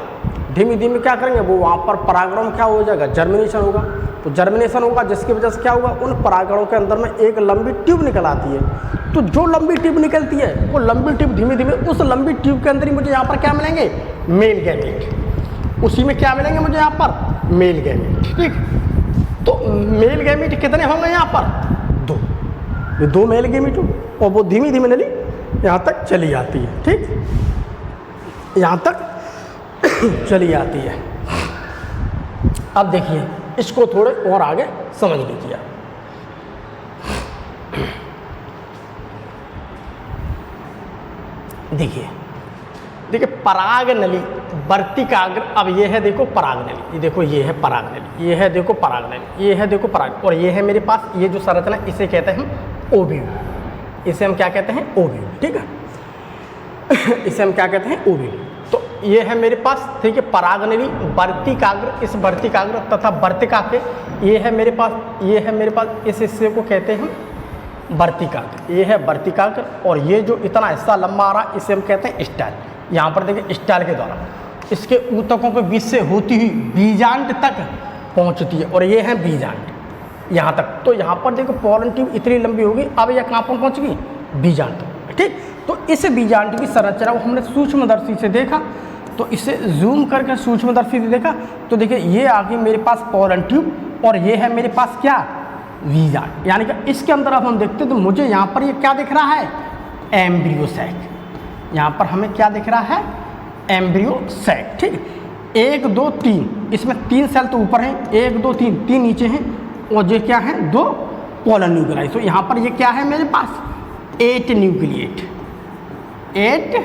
धीमे धीमे क्या करेंगे, वो वहाँ पर परागणों में क्या हो जाएगा, जर्मिनेशन होगा। तो जर्मिनेशन होगा जिसकी वजह से क्या होगा, उन परागणों के अंदर में एक लंबी ट्यूब निकल आती है। तो जो लंबी ट्यूब निकलती है, वो लंबी ट्यूब धीमे धीमे, उस लंबी ट्यूब के अंदर ही मुझे यहाँ पर क्या मिलेंगे, मेल गैमीट। उसी में क्या मिलेंगे मुझे यहाँ पर, मेल गैमीट, ठीक। तो मेल गैमीट कितने होंगे यहाँ पर, 2, ये 2 मेल गैमीट, और वो धीमे धीमे नली यहाँ तक चली आती है, ठीक, यहाँ तक चली आती है। अब देखिए इसको थोड़े और आगे समझ लीजिए आप। देखिए पराग नली, वर्तिकाग्र, अब ये है देखो पराग नली, ये देखो ये है पराग नली, ये है देखो पराग नली, ये है देखो पराग, और ये है मेरे पास ये जो संरचना, इसे कहते हैं हम ओव्यूल। इसे हम क्या कहते हैं, ओव्यूल, ठीक है। इसे हम क्या कहते हैं, ओव्यूल। तो ये है मेरे पास, ठीक है, पराग नली, वर्तिकाग्र, इस वर्तिकाग्र तथा वर्तिका के, ये है मेरे पास, ये है मेरे पास, इस हिस्से को कहते हैं वर्तिकाग्र, ये है वर्तिकाग्र, और ये जो इतना हिस्सा लंबा आ रहा, इसे हम कहते हैं स्टाइल। यहाँ पर देखिए स्टाइल के द्वारा इसके ऊतकों के बीच से होती हुई बीजांड तक पहुँचती है, और ये है बीजांड यहाँ तक। तो यहाँ पर देखो पोलन ट्यूब इतनी लंबी होगी, अब यह कहाँ पर पहुँच गई, बीजांड तक, ठीक। तो इस बीजांड की संरचना को हमने सूक्ष्मदर्शी से देखा, तो इसे जूम करके सूक्ष्मदर्शी से देखा, तो देखिए ये आ गई मेरे पास पोलन ट्यूब, और ये है मेरे पास क्या, बीजांड। यानी कि इसके अंदर अब हम देखते हैं, तो मुझे यहाँ पर ये क्या दिख रहा है, एम्ब्रियो सैक। यहाँ पर हमें क्या दिख रहा है, एम्ब्रियो सैक, ठीक। 1 2 3, इसमें 3 सेल तो ऊपर हैं, 1 2 3, 3 नीचे हैं, और ये क्या है, 2 पोलन न्यूक्लियाई। तो यहाँ पर ये क्या है मेरे पास, 8 न्यूक्लिएट, 8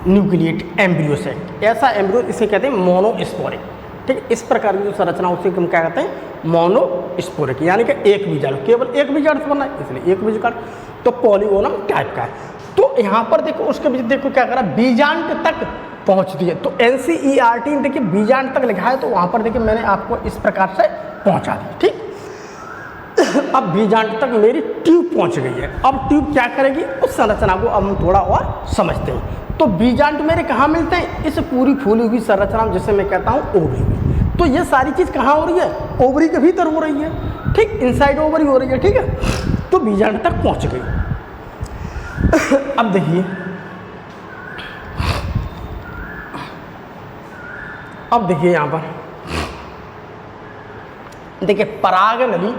न्यूक्लिएट एम्ब्रियो सैक। ऐसा एम्ब्रियो इसे कहते हैं मोनोस्पोरिक, ठीक। इस प्रकार की जो संरचना उसे हम क्या कहते हैं, मोनोस्पोरिक, यानी कि एक बीजाणु, केवल एक बीजाणु से बना है, इसलिए एक बीजाणु। तो पॉलीगोनम टाइप का है। तो यहाँ पर देखो उसके बीच देखो क्या करा, बीजांड तक पहुँचती है। तो NCERT देखिए बीजांड तक लिखा है, तो वहाँ पर देखिए मैंने आपको इस प्रकार से पहुँचा दी, ठीक। अब बीजांड तक मेरी ट्यूब पहुँच गई है। अब ट्यूब क्या करेगी, उस संरचना को अब हम थोड़ा और समझते हैं। तो बीजांड मेरे कहाँ मिलते हैं, इस पूरी फूली हुई संरचना जिसे मैं कहता हूँ ओवरी में। तो ये सारी चीज़ कहाँ हो रही है, ओवरी के भीतर हो रही है, ठीक, इनसाइड ओवरी हो रही है, ठीक है। तो बीजांड तक पहुँच गई। अब देखिए, यहाँ पर देखिए पराग नली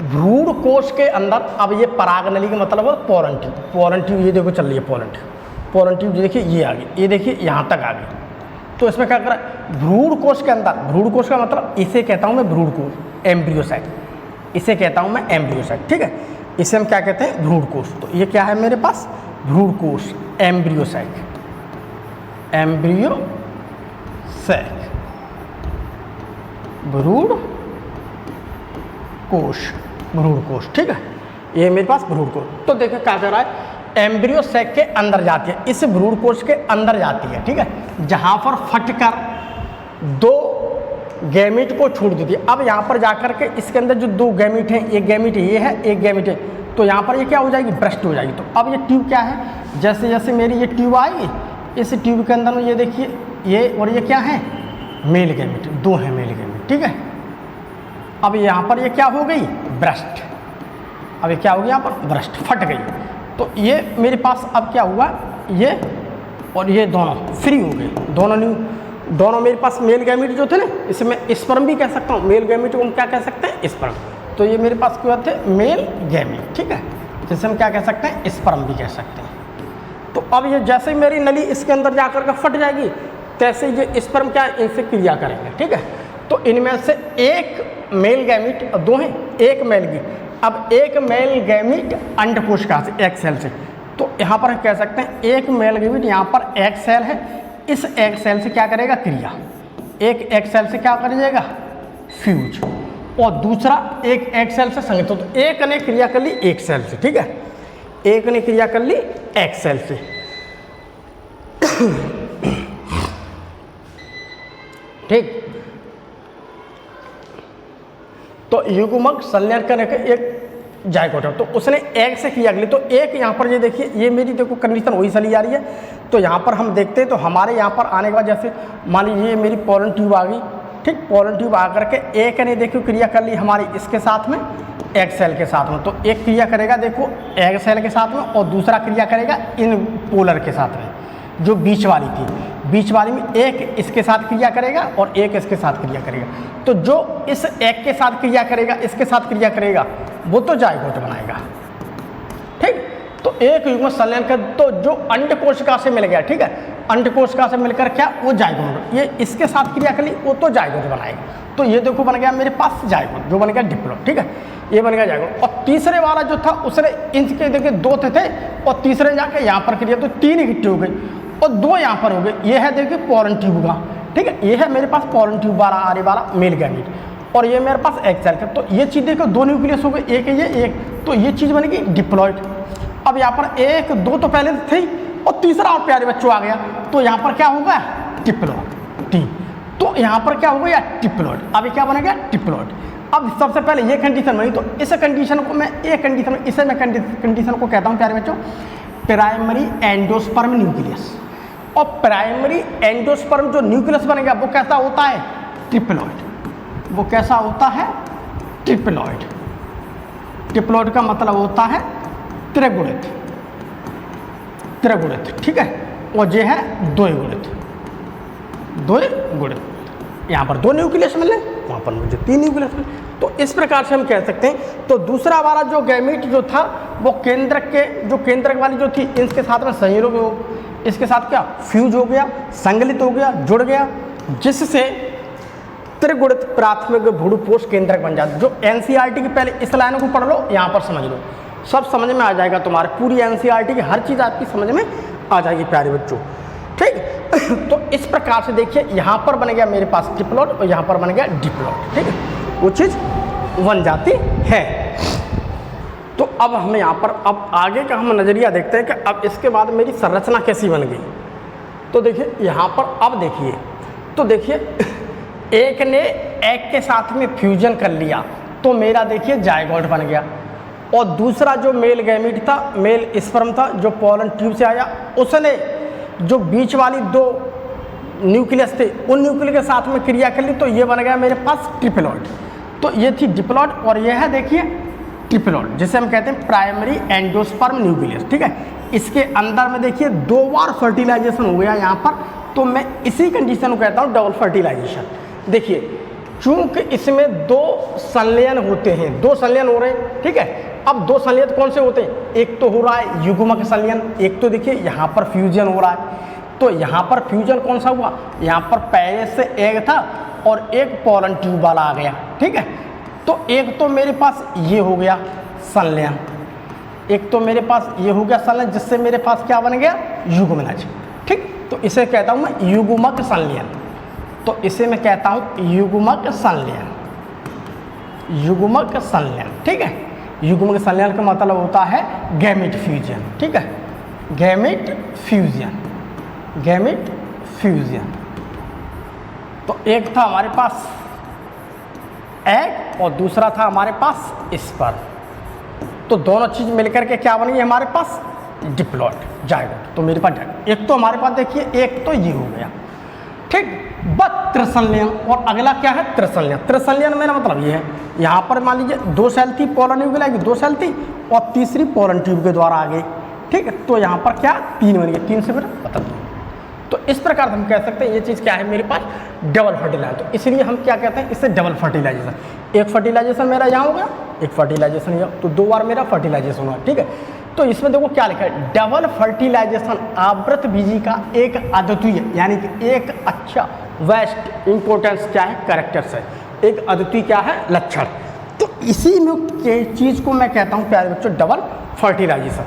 भ्रूण कोश के अंदर, अब ये पराग नली का मतलब है पोलन ट्यूब। पोलन ट्यूब ये देखो चल रही है, पोलन ट्यूब देखिए ये आ गई, ये देखिए यहाँ तक आ गई। तो इसमें क्या कर रहा है, भ्रूण कोश के अंदर, भ्रूण कोश का मतलब इसे कहता हूँ मैं भ्रूण कोश, एम्ब्रियो सैक, इसे कहता हूँ मैं एम्ब्रियो सैक, ठीक है। इसे हम क्या कहते हैं, भ्रूण कोश। तो ये क्या है मेरे पास, भ्रूण कोश, एम्ब्रियो सैक, एम्ब्रियो सैक, भ्रूण कोश, ठीक है। ये मेरे पास भ्रूण कोश। तो देखिए क्या कर रहा है, एम्ब्रियो सैक के अंदर जाती है, इस भ्रूण कोश के अंदर जाती है, ठीक है, जहाँ पर फटकर 2 गैमीट को छोड़ देती है। अब यहाँ पर जाकर के इसके अंदर जो 2 गैमीट हैं, एक गैमीट ये है, एक गैमीट है, तो यहाँ पर ये क्या हो जाएगी, ब्रस्ट हो जाएगी। तो अब ये ट्यूब क्या है, जैसे जैसे मेरी ये ट्यूब आएगी, इस ट्यूब के अंदर में ये देखिए ये और ये क्या है, मेल गैमीट, 2 हैं मेल गैमीट, ठीक है। अब यहाँ पर ये क्या हो गई, ब्रस्ट। अब ये क्या हो गया, यहाँ पर ब्रस्ट फट गई। तो ये मेरे पास अब क्या हुआ, ये और ये दोनों फ्री हो गए, दोनों मेरे पास मेल गैमीट जो थे ना, इसे मैं स्पर्म भी कह सकता हूँ, मेल गैमीट को हम क्या कह सकते हैं, स्पर्म। तो ये मेरे पास क्या थे, मेल गैमीट, ठीक है, जिसे हम क्या कह सकते हैं, स्पर्म भी कह सकते हैं। तो अब ये जैसे ही मेरी नली इसके अंदर जाकर के फट जाएगी, तैसे ये स्पर्म क्या इनसे क्रिया करेंगे, ठीक है। तो इनमें से एक मेल गैमीट, 2 हैं, एक मेल की, अब एक मेल गैमीट अंडकोश का से, एक सेल से। तो यहाँ पर कह सकते हैं एक मेल गैमीट यहाँ पर एक सेल है, इस एक सेल से क्या करेगा, क्रिया, एक एक सेल से क्या कर जाएगा, फ्यूज, और दूसरा एक एक सेल से संगठित। तो एक ने क्रिया कर ली एक सेल से, ठीक है, एक ने क्रिया कर ली एक सेल से। ठीक, तो युग्मक संलयन करने के एक जायगोट है, तो उसने एक से क्रिया कर ली। तो एक यहाँ पर ये देखिए, ये मेरी देखो कंडीशन वही चली जा रही है। तो यहाँ पर हम देखते हैं, तो हमारे यहाँ पर आने के बाद जैसे मान लीजिए मेरी पोलन ट्यूब आ गई, ठीक, पोलन ट्यूब आकर के एक ने देखो क्रिया कर ली हमारी इसके साथ में, एक सेल के साथ में। तो एक क्रिया करेगा देखो एक सेल के साथ में, और दूसरा क्रिया करेगा इन पोलर के साथ में, जो बीच वाली थी, बीच वाली में एक इसके साथ क्रिया करेगा और एक इसके साथ क्रिया करेगा। तो जो इस एक के साथ क्रिया करेगा, इसके साथ क्रिया करेगा, वो तो जायगोट बनाएगा। ठीक, तो एक युग्म संलयन का तो जो अंड कोशिका से मिल गया, ठीक है, अंड कोशिका से मिलकर क्या, वो जायगोट, ये इसके साथ क्रिया कर ली, वो तो जायगोट बनाएगा। तो ये देखो बन गया मेरे पास जायगोट, जो बन गया डिप्लॉइड, ठीक है, ये बन गया जायगोट। और तीसरे वाला जो था उसने इनके देखिए दो थे, और तीसरे जाके यहाँ पर क्रिया, तो तीन इकट्ठी हो गई, और दो यहाँ पर हो गए। ये है देखिए पोलन ट्यूब का, ठीक है, ये है मेरे पास पोलन ट्यूब वाला आने वाला मेल गैमीट, और ये मेरे पास एक सेल का। तो ये चीज़ देखो दो न्यूक्लियस हो गए, एक है ये एक, तो ये चीज़ बनेगी डिप्लॉइड। अब यहाँ पर एक दो तो पहले थी, और तीसरा और प्यारे बच्चों आ गया, तो यहाँ पर क्या होगा, डिप्लॉइड, तीन। तो यहाँ पर क्या होगा, या डिप्लॉइड। अभी क्या बनेगा, डिप्लॉइड। अब सबसे पहले ये कंडीशन बनी, तो इस कंडीशन को मैं एक कंडीशन, इसे मैं कंडीशन को कहता हूँ प्यारे बच्चों प्राइमरी एंडोस्पर्म न्यूक्लियस। और प्राइमरी एंडोस्पर्म जो न्यूक्लियस बनेगा वो कैसा होता है, ट्रिप्लॉइड। वो कैसा होता है, ट्रिप्लॉइड। ट्रिप्लॉइड का मतलब होता है त्रिगुणित, त्रिगुणित, ठीक है, और ये है द्विगुणित, द्विगुणित। यहाँ पर दो न्यूक्लियस मिले, वहाँ पर मुझे तीन न्यूक्लियस मिले। तो इस प्रकार से हम कह सकते हैं। तो दूसरा वाला जो गैमीट जो था वो केंद्रक के, जो केंद्रक वाली जो थी, इसके साथ में संयोग हो, इसके साथ क्या फ्यूज हो गया, संगलित हो गया, जुड़ गया, जिससे त्रिगुणित प्राथमिक भ्रूणपोष केंद्रक बन जाता है। जो एनसीईआरटी की पहले इस लाइन को पढ़ लो, यहाँ पर समझ लो, सब समझ में आ जाएगा तुम्हारे, पूरी एनसीईआरटी की हर चीज़ आपकी समझ में आ जाएगी प्यारे बच्चों, ठीक। तो इस प्रकार से देखिए यहाँ पर बन गया मेरे पास ट्रिप्लॉइड, और यहाँ पर बन गया डिप्लॉइड, ठीक है, वो चीज़ बन जाती है। तो अब हमें यहाँ पर अब आगे का हम नज़रिया देखते हैं कि अब इसके बाद मेरी संरचना कैसी बन गई। तो देखिए यहाँ पर अब देखिए, तो देखिए एक ने एक के साथ में फ्यूजन कर लिया, तो मेरा देखिए जायगोट बन गया। और दूसरा जो मेल गैमीट था, मेल स्पर्म था, जो पोलन ट्यूब से आया, उसने जो बीच वाली दो न्यूक्लियस थे, उन न्यूक्लियस के साथ में क्रिया कर ली, तो ये बन गया मेरे पास ट्रिप्लॉइड। तो ये थी डिप्लॉइड, और ये है देखिए ट्रिप्लॉइड, जिसे हम कहते हैं प्राइमरी एंडोस्पर्म न्यूक्लियस, ठीक है। इसके अंदर में देखिए दो बार फर्टिलाइजेशन हो गया यहाँ पर, तो मैं इसी कंडीशन को कहता हूँ डबल फर्टिलाइजेशन। देखिए चूंकि इसमें दो संलयन होते हैं, दो संलयन हो रहे हैं, ठीक है। अब दो संलयन कौन से होते हैं, एक तो हो रहा है युग्मक संलयन, एक तो देखिए यहाँ पर फ्यूजन हो रहा है। तो यहाँ पर फ्यूजन कौन सा हुआ, यहाँ पर पहले से एक था और एक पोलन ट्यूब वाला आ गया, ठीक है। तो एक तो मेरे पास ये हो गया संलयन, एक तो मेरे पास ये हो गया संलयन, जिससे मेरे पास क्या बन गया, युग्मनज, ठीक। तो इसे कहता हूँ मैं युग्मक संलयन। तो इसे मैं कहता हूँ युग्मक संलयन, युग्मक संलयन, ठीक है। युग्मक संलयन का मतलब होता है गैमीट फ्यूजन, ठीक है, गैमीट फ्यूजन, गैमीट फ्यूजन। तो एक था हमारे पास एग और दूसरा था हमारे पास स्पर्म। तो दोनों चीज़ मिलकर के क्या बन गई हमारे पास, डिप्लॉइड, जायगोट। तो मेरे पास जायगोट, एक तो हमारे पास देखिए, एक तो ये हो गया, ठीक। बस त्रिसंलयन, और अगला क्या है, त्रिसंलयन। त्रिसंलयन मेरा मतलब ये है, यहाँ पर मान लीजिए दो सेल थी पोलन ट्यूब की, दो सेल थी, और तीसरी पोलन ट्यूब के द्वारा आ गई, ठीक है। तो यहाँ पर क्या, तीन बन गए, तीन से मेरा पता नहीं। तो इस प्रकार हम कह सकते हैं ये चीज़ क्या है मेरे पास, डबल फर्टिलाइजर। तो इसलिए हम क्या कहते हैं, इससे डबल फर्टिलाइजेशन। एक फर्टिलाइजेशन मेरा यहाँ हो गया, एक फर्टिलाइजेशन यहाँ, तो दो बार मेरा फर्टिलाइजेशन हुआ, ठीक है। तो इसमें देखो क्या लिखा है, डबल फर्टिलाइजेशन आवृत बीजी का एक अद्वितीय, यानी कि एक अच्छा वेस्ट इंपॉर्टेंस क्या है, कैरेक्टर्स है, एक अद्वितीय क्या है, लक्षण। तो इसी में चीज़ को मैं कहता हूँ प्यारे बच्चों डबल फर्टिलाइजेशन।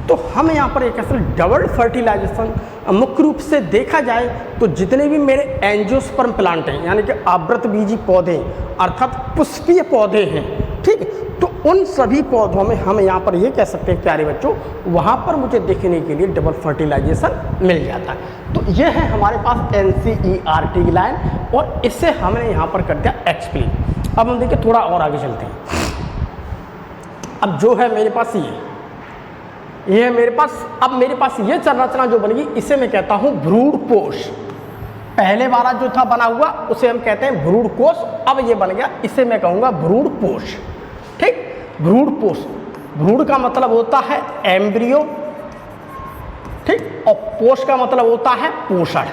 तो हम यहाँ पर एक असल डबल फर्टिलाइजेशन मुख्य रूप से देखा जाए तो जितने भी मेरे एंजियोस्पर्म प्लांट हैं, यानी कि आवृतबीजी पौधे अर्थात पुष्पीय पौधे हैं, ठीक, तो उन सभी पौधों में हम यहाँ पर ये कह सकते हैं प्यारे बच्चों, वहाँ पर मुझे देखने के लिए डबल फर्टिलाइजेशन मिल जाता है। तो ये है हमारे पास NCERT ग्लैंड, और इससे हमने यहाँ पर कर दिया एक्सप्लेन। अब हम देखिए थोड़ा और आगे चलते हैं। अब जो है मेरे पास ये है मेरे पास, अब मेरे पास ये संरचना जो बनेगी इसे मैं कहता हूँ भ्रूणकोश। पहले वाला जो था बना हुआ उसे हम कहते हैं भ्रूणकोश, अब ये बन गया, इसे मैं कहूँगा भ्रूणकोश, ठीक। भ्रूणकोश, भ्रूण का मतलब होता है एम्ब्रियो, ठीक, और पोष का मतलब होता है पोषण,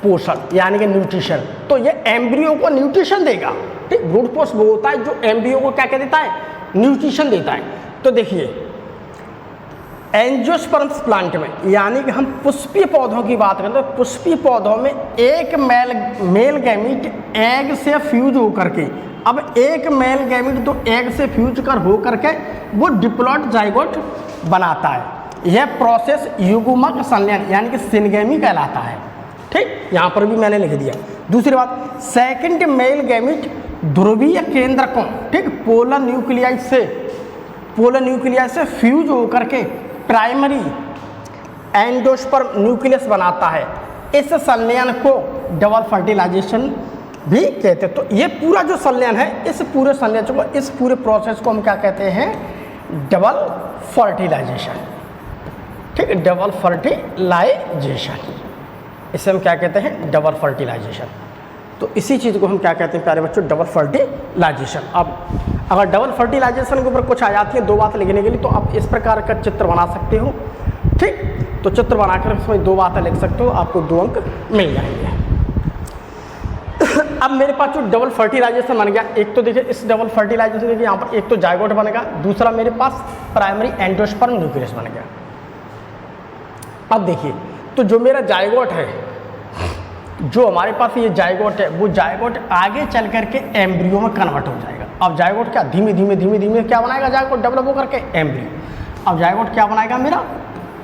पोषण यानी कि न्यूट्रिशन। तो ये एम्ब्रियो को न्यूट्रिशन देगा, ठीक। भ्रूणकोश वो होता है जो एम्ब्रियो को क्या देता है, न्यूट्रिशन देता है। तो देखिए एंजियोस्पर्म्स प्लांट में, यानी कि हम पुष्पीय पौधों की बात करें तो पुष्पीय पौधों में एक मेल गैमीट एग से फ्यूज होकर के, अब एक मेल गैमीट तो एग से फ्यूज कर होकर के वो डिप्लॉइड जाइगोट बनाता है। यह प्रोसेस युग्मक संलयन यानी कि सिनगेमी कहलाता है, ठीक। यहाँ पर भी मैंने लिख दिया। दूसरी बात, सेकंड मेल गैमीट ध्रुवीय केंद्रकों, ठीक, पोलर न्यूक्लियाई से फ्यूज होकर के प्राइमरी एंडोस्पर्म न्यूक्लियस बनाता है। इस संलयन को डबल फर्टिलाइजेशन भी कहते हैं। तो ये पूरा जो संलयन है, इस पूरे संलयन को, इस पूरे प्रोसेस को हम क्या कहते हैं, डबल फर्टिलाइजेशन, ठीक, डबल फर्टिलाइजेशन, इसे हम क्या कहते हैं, डबल फर्टिलाइजेशन। तो इसी चीज़ को हम क्या कहते हैं प्यारे बच्चों, डबल फर्टिलाइजेशन। अब अगर डबल फर्टिलाइजेशन के ऊपर कुछ आ जाती है दो बात लिखने के लिए, तो आप इस प्रकार का चित्र बना सकते हो, ठीक। तो चित्र बनाकर इसमें दो बातें लिख सकते हो, आपको 2 अंक मिल जाएंगे। अब मेरे पास जो डबल फर्टिलाइजेशन बन गया, एक तो देखिए इस डबल फर्टिलाइजेशन देखिए यहाँ पर एक तो जाइगोट बनेगा, दूसरा मेरे पास प्राइमरी एंडोस्पर्म न्यूक्लियस बन गया। अब देखिए तो जो मेरा जाइगोट है, जो हमारे पास ये जाइगोट है, वो जाइगोट आगे चल करके एम्ब्रियो में कन्वर्ट हो जाएगा। अब जाइगोट क्या धीमे धीमे क्या बनाएगा, जाइगोट डेवलप हो करके एम्ब्रियो। अब जाइगोट क्या बनाएगा मेरा,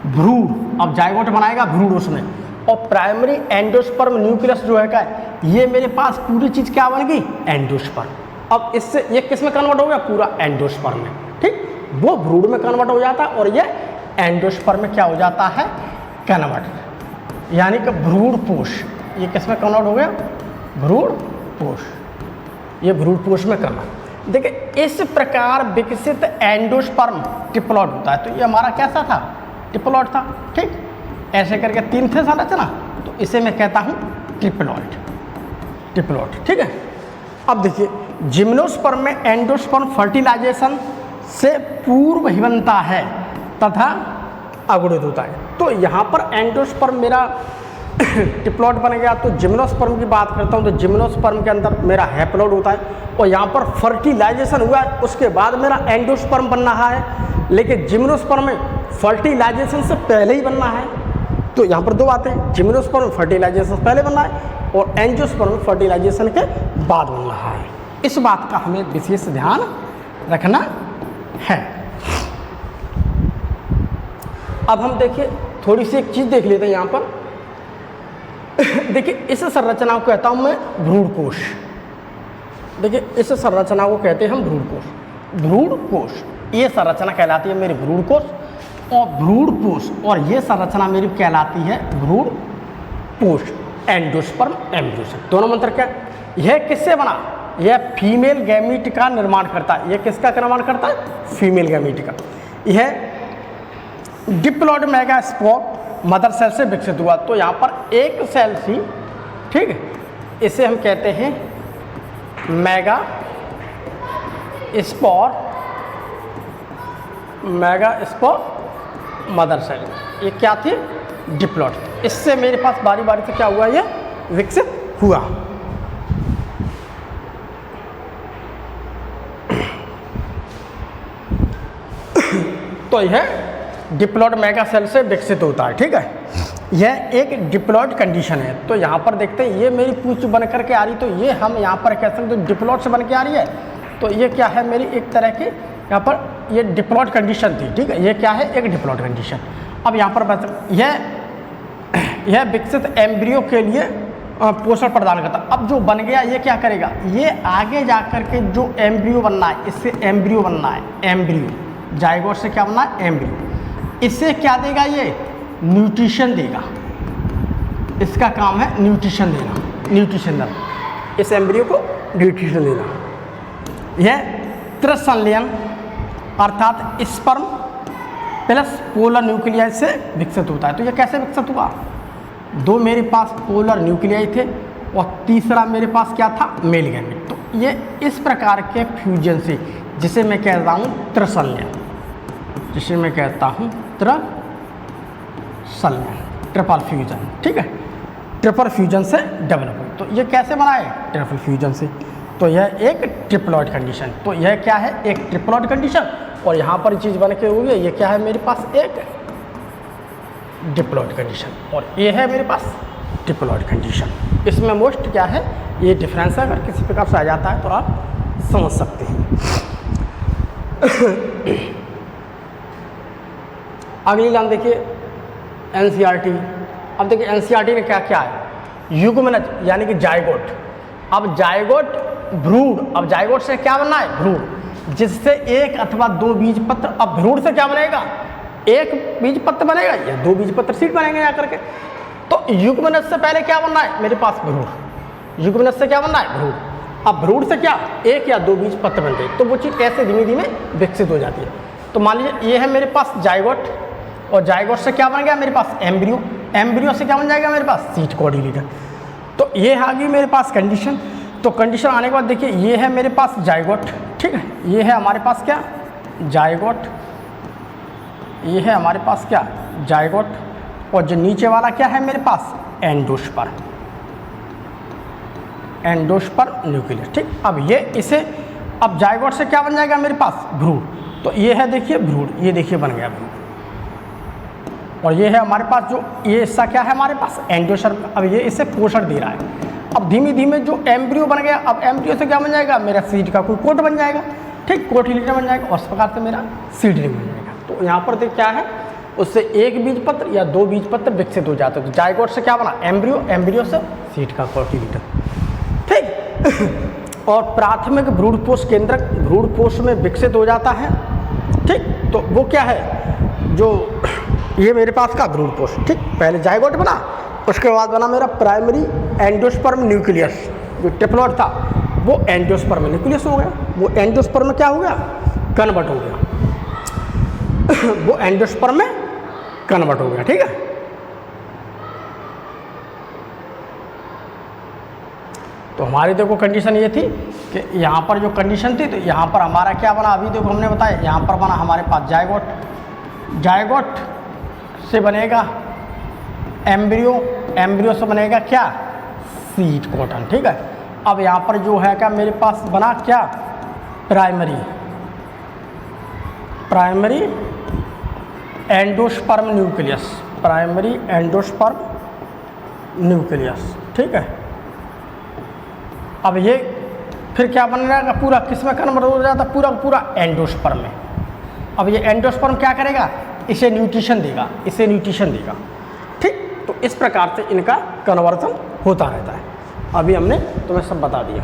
भ्रूण। अब जाइगोट बनाएगा भ्रूण उसमें, और प्राइमरी एंडोस्पर्म न्यूक्लियस जो है क्या, ये मेरे पास पूरी चीज़ क्या बन गई, एंडोस्पर्म। अब इससे ये किस में कन्वर्ट हो गया, पूरा एंडोस्पर्म में, ठीक। वो भ्रूण में कन्वर्ट हो जाता है और ये एंडोस्पर्म में क्या हो जाता है, कन्वर्ट, यानी कि भ्रूणपोष। ये किस में कन्वर्ट हो गया, भ्रूणपोष, ये भ्रूणपोष में कन्वर्ट। देखिए इस प्रकार विकसित एंडोस्पर्म डिप्लॉइड होता है। तो ये हमारा कैसा था, डिप्लॉइड था, ठीक। ऐसे करके 3 थे संरचना, तो इसे मैं कहता हूँ ट्रिप्लॉइड, ठीक है। अब देखिए जिम्नोस्पर्म में एंडोस्पर्म फर्टिलाइजेशन से पूर्व ही बनता है तथा अगुणित होता है। तो यहाँ पर एंडोस्पर्म मेरा डिप्लॉइड बन गया। तो जिम्नोस्पर्म की बात करता हूँ तो जिम्नोस्पर्म के अंदर मेरा हैप्लॉइड होता है, और यहाँ पर फर्टिलाइजेशन हुआ है, उसके बाद मेरा एंडोस्पर्म बन रहा है। लेकिन जिम्नोस्पर्म में फर्टिलाइजेशन से पहले ही बनना है। तो यहाँ पर 2 बातें, जिम्नोस्पर्म फर्टिलाइजेशन से पहले बनना है और एंजियोस्पर्म फर्टिलाइजेशन के बाद बन रहा है। इस बात का हमें विशेष ध्यान रखना है। अब हम देखिए थोड़ी सी एक चीज़ देख लेते हैं यहाँ पर। देखिए इस संरचना को कहता हूँ मैं भ्रूणकोश। देखिए इस संरचना को कहते हैं हम भ्रूणकोश। भ्रूणकोश ये संरचना कहलाती है मेरी भ्रूणकोश, और भ्रूणपोष, और ये संरचना मेरी कहलाती है भ्रूणपोष। एंडोस्पर्म एम्ब्रियो, दोनों मंत्र क्या, यह किससे बना, यह फीमेल गैमीट का निर्माण करता है। यह किसका निर्माण करता है, फीमेल गैमीट का। यह डिप्लॉइड मेगास्पोर मदर सेल से विकसित हुआ। तो यहाँ पर एक सेल थी, ठीक है, इसे हम कहते हैं मेगा स्पोर मदर सेल। ये क्या थी, डिप्लॉइड। इससे मेरे पास बारी बारी से क्या हुआ, ये विकसित हुआ। तो यह डिप्लॉइड मेगा सेल से विकसित होता है, ठीक है। यह एक डिप्लॉइड कंडीशन है। तो यहाँ पर देखते हैं ये मेरी पूंछ बन करके आ रही, तो ये हम यहाँ पर कह सकते हैं डिप्लॉइड से बन के आ रही है। तो ये क्या है, मेरी एक तरह की यहाँ पर ये डिप्लॉयड कंडीशन थी, ठीक है, ये क्या है, एक डिप्लॉयड कंडीशन। अब यहाँ पर यह विकसित एम्ब्रियो के लिए पोषण प्रदान करता। अब जो बन गया ये क्या करेगा, ये आगे जाकर के जो एम्ब्रियो बनना है, इससे एम्ब्रियो बनना है, एम्ब्रियो जाइगोट से क्या बनना है, एम्ब्रियो। इससे क्या देगा, ये न्यूट्रिशन देगा, इसका काम है न्यूट्रिशन देना, न्यूट्रिशन देना, इस एम्ब्रियो को न्यूट्रिशन देना। यह त्रिसंलयन अर्थात स्पर्म प्लस पोलर न्यूक्लियाई से विकसित होता है। तो ये कैसे विकसित हुआ, दो मेरे पास पोलर न्यूक्लियाई थे और तीसरा मेरे पास क्या था, मेल गैमेट। तो ये इस प्रकार के फ्यूजन से, जिसे मैं कहता हूँ त्रिसंलयन, जिसे मैं कहता हूँ त्रिसंलयन, ट्रिपल फ्यूजन, ठीक है, ट्रिपल फ्यूजन से डेवलप हुई। तो ये कैसे बना है, ट्रिपल फ्यूजन से। तो यह एक ट्रिप्लॉइड कंडीशन, तो यह क्या है, एक ट्रिप्लॉइड कंडीशन, और यहाँ पर चीज़ बन के हुई है, ये क्या है मेरे पास, एक डिप्लॉइड कंडीशन, और ये है मेरे पास डिप्लॉइड कंडीशन। इसमें मोस्ट क्या है, ये डिफरेंस है, अगर किसी प्रकार से आ जाता है तो आप समझ सकते हैं। अगली लाइन देखिए एनसीईआरटी। अब देखिए एनसीईआरटी में क्या क्या है, युग्मनज यानी कि जाइगोट। अब जाइगोट भ्रूण, अब जाइगोट से क्या बनना है, भ्रूण, जिससे एक अथवा दो बीज पत्र। अब भ्रूण से क्या बनेगा, एक बीज पत्र बनेगा या दो बीज पत्र सीट बनेंगे आकर के। तो युग्मनज से पहले क्या बनना है मेरे पास, भ्रूण। युग्मनज से क्या बनना है, भ्रूण। अब भ्रूण से क्या, एक या दो बीज पत्र बनते हैं। तो वो चीज़ ऐसे धीमे धीमे विकसित हो जाती है। तो मान लीजिए ये है मेरे पास जाइगोट, और जाइगोट से क्या बन गया मेरे पास, एम्ब्रियो। एम्ब्रियो से क्या बन जाएगा मेरे पास, सीट कोऑर्डिनेटर। तो ये आ गई मेरे पास कंडीशन। तो कंडीशन आने के बाद देखिए ये है मेरे पास जाइगोट, ठीक है, ये है हमारे पास क्या, जाइगोट, ये है हमारे पास क्या, जाइगोट, और जो नीचे वाला क्या है मेरे पास, एंडोस्पर्म, एंडोस्पर्म न्यूक्लियस, ठीक। अब ये इसे, अब जाइगोट से क्या बन जाएगा मेरे पास, भ्रूण। तो ये है देखिए भ्रूण, ये देखिए बन गया भ्रूण, और ये है हमारे पास जो ये हिस्सा क्या है हमारे पास, एंडोस्पर्म। अब ये इसे पोषण दे रहा है। अब धीमे धीमे जो एम्ब्रियो बन गया, अब एम्ब्रियो से क्या बन जाएगा, मेरा सीड का कोई कोट बन जाएगा, ठीक, कोटिलिडन बन जाएगा, और इस प्रकार से मेरा सीडलिंग बन जाएगा। तो यहाँ पर देख क्या है, उससे एक बीज पत्र या दो बीज पत्र विकसित हो जाते हैं। तो जाइगोट से क्या बना, एम्ब्रियो, एम्ब्रियो से सीड का कोटिलिडन, ठीक। और प्राथमिक भ्रूणपोष केंद्रक भ्रूणपोष में विकसित हो जाता है, ठीक। तो वो क्या है, जो ये मेरे पास का भ्रूणपोष, ठीक, पहले जाइगोट बना, उसके बाद बना मेरा प्राइमरी एंडोस्पर्म न्यूक्लियस। जो टिप्लॉइड था वो एंडोस्पर्म न्यूक्लियस हो गया, वो एंडोस्पर्म में क्या हो गया, कन्वर्ट हो गया, वो एंडोस्पर्म में कन्वर्ट हो गया, ठीक है। तो हमारी देखो कंडीशन ये थी कि यहाँ पर जो कंडीशन थी, तो यहाँ पर हमारा क्या बना, अभी देखो हमने बताया, यहाँ पर बना हमारे पास जाइगोट, जाइगोट से बनेगा एम्ब्रियो, एम्ब्रियो से बनेगा क्या, सीड कॉटन, ठीक है। अब यहाँ पर जो है क्या मेरे पास बना क्या, primary, primary endosperm nucleus, primary endosperm nucleus, ठीक है। अब ये फिर क्या बन जाएगा, पूरा किस में कन्वर्ट हो जाता, पूरा पूरा एंडोस्पर्म में। अब ये एंडोस्पर्म क्या करेगा, इसे न्यूट्रिशन देगा, इसे न्यूट्रिशन देगा, ठीक। तो इस प्रकार से इनका कन्वर्जन होता रहता है। अभी हमने तुम्हें सब बता दिया।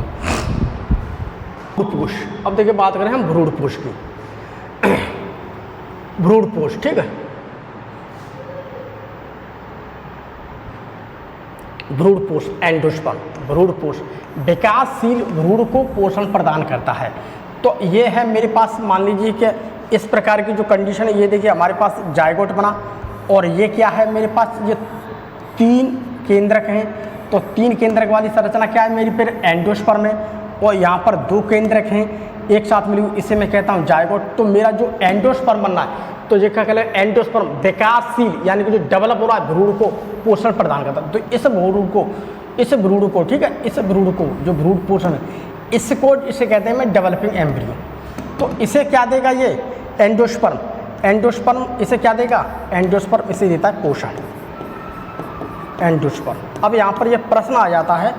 भ्रूणपोष, अब देखिए बात करें हम भ्रूणपोष की। भ्रूणपोष, ठीक है, भ्रूणपोष, एंडोस्पर्म, भ्रूणपोष विकासशील भ्रूण को पोषण प्रदान करता है। तो ये है मेरे पास, मान लीजिए कि इस प्रकार की जो कंडीशन है, ये देखिए हमारे पास जाइगोट बना, और ये क्या है मेरे पास, ये तीन केंद्रक हैं। तो तीन केंद्रक वाली संरचना क्या है मेरी, फिर एंडोस्पर्म है, और यहाँ पर दो केंद्रक हैं एक साथ मिली हुई, इसे मैं कहता हूँ जाइगोट। तो मेरा जो एंडोस्पर्म बनना है, तो ये क्या कहते हैं, एंडोस्पर्म विकासशील यानी कि जो डेवलप हो रहा है भ्रूण को पोषण प्रदान करता है। तो इस भ्रूण को, ठीक है, इस भ्रूण को जो भ्रूण पोषण है, इसको इसे कहते हैं मैं डेवलपिंग एम्ब्रियो। तो इसे क्या देगा ये एंडोस्पर्म, एंडोस्पर्म इसे क्या देगा, एंडोस्पर्म इसे देता है पोषण, एंडोस्पर्म। अब यहाँ पर यह प्रश्न आ जाता है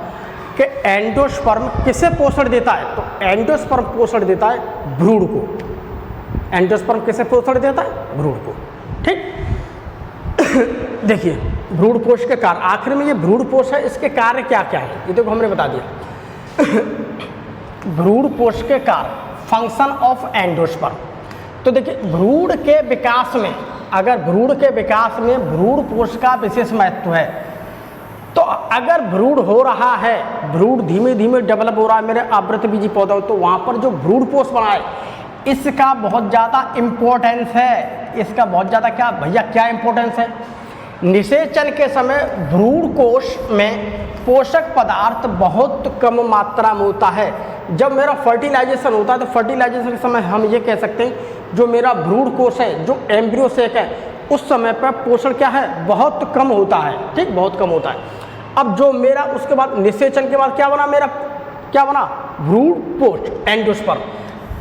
कि एंडोस्पर्म किसे पोषण देता है, तो एंडोस्पर्म पोषण देता है भ्रूण को, एंडोस्पर्म किसे पोषण देता है? भ्रूण को। ठीक देखिए भ्रूण कोश के कार्य, आखिर में ये भ्रूण कोश है, इसके कार्य क्या क्या है ये देखो हमने बता दिया। भ्रूण कोश के कार्य, फंक्शन ऑफ एंडोस्पर्म। तो देखिए भ्रूण के विकास में, अगर भ्रूण के विकास में भ्रूण कोश का विशेष महत्व है, तो अगर भ्रूण हो रहा है, भ्रूण धीमे धीमे डेवलप हो रहा है मेरे आवृतबीजी पौधा, तो वहाँ पर जो भ्रूण कोश बना है इसका बहुत ज़्यादा इम्पोर्टेंस है। इसका बहुत ज़्यादा क्या भैया क्या इम्पोर्टेंस है? निषेचन के समय भ्रूण कोश में पोषक पदार्थ बहुत कम मात्रा में होता है। जब मेरा फर्टिलाइजेशन होता है तो फर्टिलाइजेशन के समय हम ये कह सकते हैं जो मेरा भ्रूण कोश है, जो एम्ब्रियो सेक है, उस समय पर पोषण क्या है? बहुत कम होता है। ठीक, बहुत कम होता है। अब जो मेरा उसके बाद निषेचन के बाद क्या बना? मेरा क्या बना? भ्रूण कोश, एंडोस्पर्म।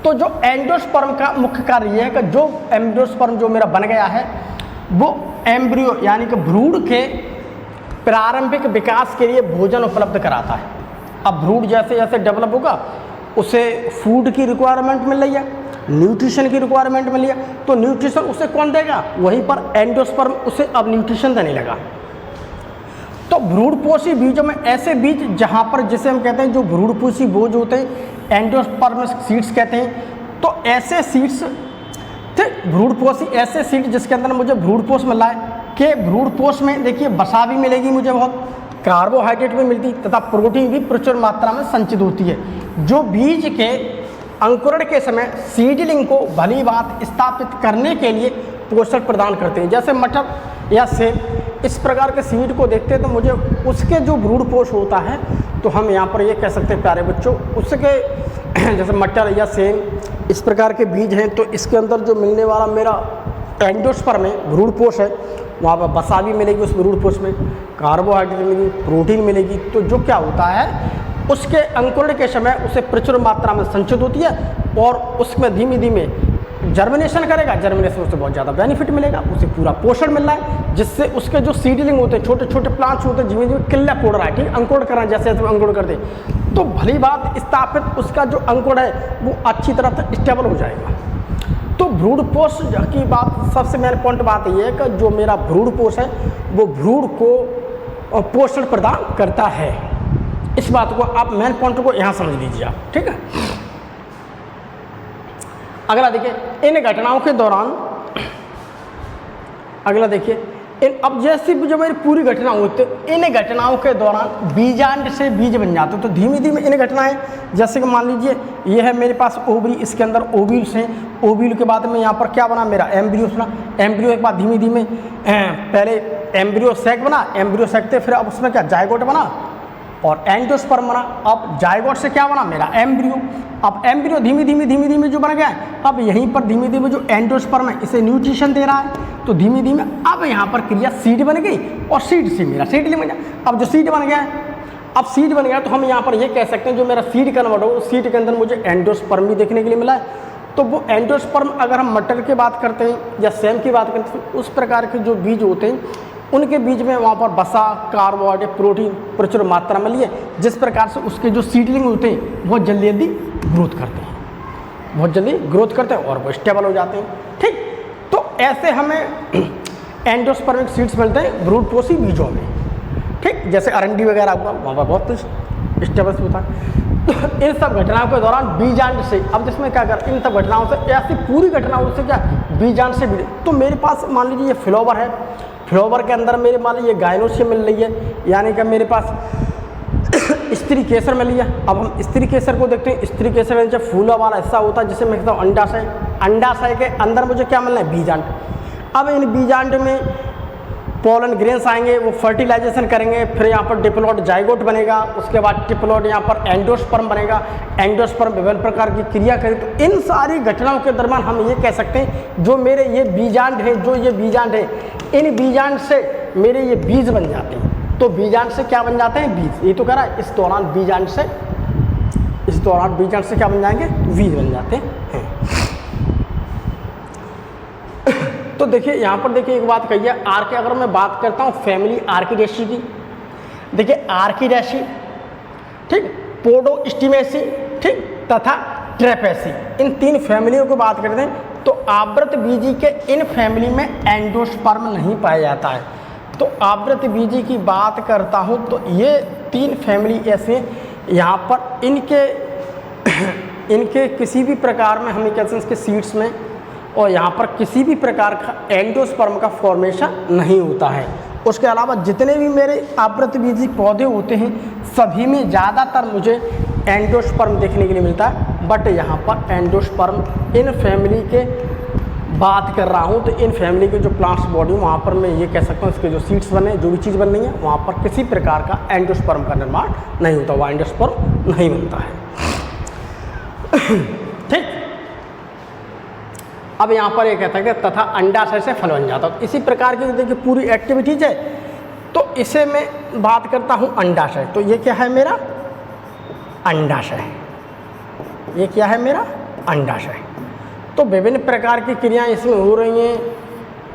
तो जो एंडोस्पर्म का मुख्य कार्य यह है कि जो एंडोस्पर्म जो मेरा बन गया है वो एम्ब्रियो यानी कि भ्रूण के प्रारंभिक विकास के लिए भोजन उपलब्ध कराता है। अब भ्रूण जैसे जैसे डेवलप होगा उसे फूड की रिक्वायरमेंट मिल रही है, न्यूट्रिशन की रिक्वायरमेंट मिल रही है, तो न्यूट्रिशन उसे कौन देगा? वहीं पर एंडोस्पर्म उसे अब न्यूट्रिशन देने लगा। तो भ्रूणपोषी बीजों में ऐसे बीज जहाँ पर जिसे हम कहते हैं जो भ्रूणपोषी बोझ होते हैं एंडोस्पर्म सीड्स कहते हैं, तो ऐसे सीड्स थे भ्रूणपोषी, ऐसे सीड जिसके अंदर मुझे भ्रूणपोष मिल रहा है कि भ्रूणपोष में देखिए वसा भी मिलेगी मुझे, बहुत कार्बोहाइड्रेट भी मिलती तथा प्रोटीन भी प्रचुर मात्रा में संचित होती है, जो बीज के अंकुरण के समय सीडलिंग को भली बात स्थापित करने के लिए पोषण प्रदान करते हैं। जैसे मटर या सेब, इस प्रकार के सीड को देखते हैं तो मुझे उसके जो भ्रूणपोष होता है तो हम यहाँ पर ये कह सकते हैं प्यारे बच्चों, उसके जैसे मटर या सेब इस प्रकार के बीज हैं, तो इसके अंदर जो मिलने वाला मेरा एंडोस्पर्म है, भ्रूणपोष है, वहाँ पर वसा भी मिलेगी, उस भ्रूणपोष में कार्बोहाइड्रेट मिलेगी, प्रोटीन मिलेगी, तो जो क्या होता है उसके अंकुरण के समय उसे प्रचुर मात्रा में संचित होती है और उसमें धीमे धीमे जर्मिनेशन करेगा, जर्मिनेशन उससे बहुत ज़्यादा बेनिफिट मिलेगा, उसे पूरा पोषण मिल रहा है, जिससे उसके जो सीडलिंग होते हैं, छोटे छोटे प्लांट्स होते हैं, धीमे धीमे किल्ला फोड़ रहा है, ठीक, अंकुरण कर रहा है, जैसे जैसे अंकुरण करते हैं तो भली बात स्थापित उसका जो अंकुर है वो अच्छी तरह से स्टेबल हो जाएगा। तो भ्रूणपोष की बात सबसे मेन पॉइंट बात ये है कि जो मेरा भ्रूणपोष है वो भ्रूण को पोषण प्रदान करता है। इस बात को आप मेन पॉइंट को यहाँ समझ लीजिए आप, ठीक है। अगला देखिए इन घटनाओं के दौरान, अगला देखिए अब जैसी जो मेरी पूरी घटना होती है इन घटनाओं के दौरान बीजांड से बीज बन जाते हैं। तो धीमे धीमे इन घटनाएं, जैसे कि मान लीजिए ये है मेरे पास ओवरी, इसके अंदर ओव्यूल्स हैं, ओव्यूल के बाद में यहाँ पर क्या बना मेरा एम्ब्रियो बना, एम्ब्रियो के बाद धीमे धीमे पहले एम्ब्रियो सैक बना, एम्ब्रियो सैक थे फिर अब उसमें क्या जायगोट बना और एंडोस्पर्म बना, अब जायगोट से क्या बना मेरा एम्ब्रियो, अब एम्ब्रियो धीमे धीमे जो बन गया है, अब यहीं पर धीमे धीमे जो एंडोस्पर्म है इसे न्यूट्रिशन दे रहा है, तो धीमे धीमे अब यहाँ पर क्रिया सीड बन गई और सीड से मेरा सीडलिंग बन गया। अब जो सीड बन गया है, अब सीड बन गया तो हम यहाँ पर ये कह सकते हैं जो मेरा सीड कन्वर्ट हो, सीड के अंदर मुझे एंडोस्पर्म भी देखने के लिए मिला है। तो वो एंडोस्पर्म अगर हम मटर की बात करते हैं या सेम की बात करते हैं तो उस प्रकार के जो बीज होते हैं उनके बीज में वहाँ पर वसा, कार्बोहाइड्रेट, प्रोटीन प्रचुर मात्रा में लिए, जिस प्रकार से उसके जो सीडलिंग होते हैं बहुत जल्दी जल्दी ग्रोथ करते हैं, बहुत जल्दी ग्रोथ करते हैं और वो स्टेबल हो जाते हैं, ठीक। तो ऐसे हमें एंडोस्पर्मिक सीड्स मिलते हैं भ्रूणपोषी बीजों में, ठीक। जैसे अरंडी वगैरह हुआ वहाँ पर बहुत स्टेबल होता है। तो इन सब घटनाओं के दौरान बीजांड से, अब जिसमें क्या कर इन सब घटनाओं से ऐसी पूरी घटनाओं से क्या बीजांड से भी, तो मेरे पास मान लीजिए ये फ्लावर है, फ्लावर के अंदर मेरे मान लीजिए गायनोसियम मिल रही है, यानी कि मेरे पास स्त्री केसर मिल लिया। अब हम स्त्री केसर को देखते हैं, स्त्री केसर में जब फूला वाला हिस्सा होता है जिसे मैं कहता हूँ अंडाशय, अंडाशय के अंदर मुझे क्या मिलना है बीजांड। अब इन बीजांड में पोलन ग्रेन्स आएंगे, वो फर्टिलाइजेशन करेंगे, फिर यहाँ पर डिप्लॉइड जाइगोट बनेगा, उसके बाद डिप्लॉइड यहाँ पर एंडोस्पर्म बनेगा, एंडोस्पर्म विभिन्न प्रकार की क्रिया करे। तो इन सारी घटनाओं के दरम्यान हम ये कह सकते हैं जो मेरे ये बीजांड है, जो ये बीजांड है, इन बीजांड से मेरे ये बीज बन जाते हैं। तो बीजांड से क्या बन जाते हैं बीज, ये तो कह रहा है इस दौरान बीजांड से, इस दौरान बीजांड से क्या बन जाएंगे बीज बन जाते हैं। तो देखिए यहाँ पर देखिए एक बात कही है आर के, अगर मैं बात करता हूँ फैमिली आर्किडेसी की, देखिए आर्किडेसी, ठीक, पोडोस्टिमेसी, ठीक, तथा ट्रेपेसी, इन तीन फैमिलियों की बात करते हैं। तो आवृत बीजी के इन फैमिली में एंडोस्पर्म नहीं पाया जाता है। तो आवृत बीजी की बात करता हूँ तो ये 3 फैमिली ऐसे यहाँ पर इनके किसी भी प्रकार में हम कहते हैं इसके सीड्स में और यहाँ पर किसी भी प्रकार का एंडोस्पर्म का फॉर्मेशन नहीं होता है। उसके अलावा जितने भी मेरे आवृत बीजी पौधे होते हैं सभी में ज़्यादातर मुझे एंडोस्पर्म देखने के लिए मिलता है, बट यहाँ पर एंडोस्पर्म इन फैमिली के बात कर रहा हूँ तो इन फैमिली के जो प्लांट्स बॉडी वहाँ पर मैं ये कह सकता हूँ इसके जो सीड्स बने जो भी चीज़ बन रही है वहाँ पर किसी प्रकार का एंडोस्पर्म का निर्माण नहीं होता, वहाँ एंडोस्पर्म नहीं बनता है। ठीक, अब यहाँ पर ये कहता है कि तथा अंडाशय से फल बन जाता है। तो इसी प्रकार की देखिए पूरी एक्टिविटीज है। तो इसे मैं बात करता हूँ अंडाशय। तो ये क्या है मेरा अंडाशय, ये क्या है मेरा अंडाशय। तो विभिन्न प्रकार की क्रियाएं इसमें हो रही हैं।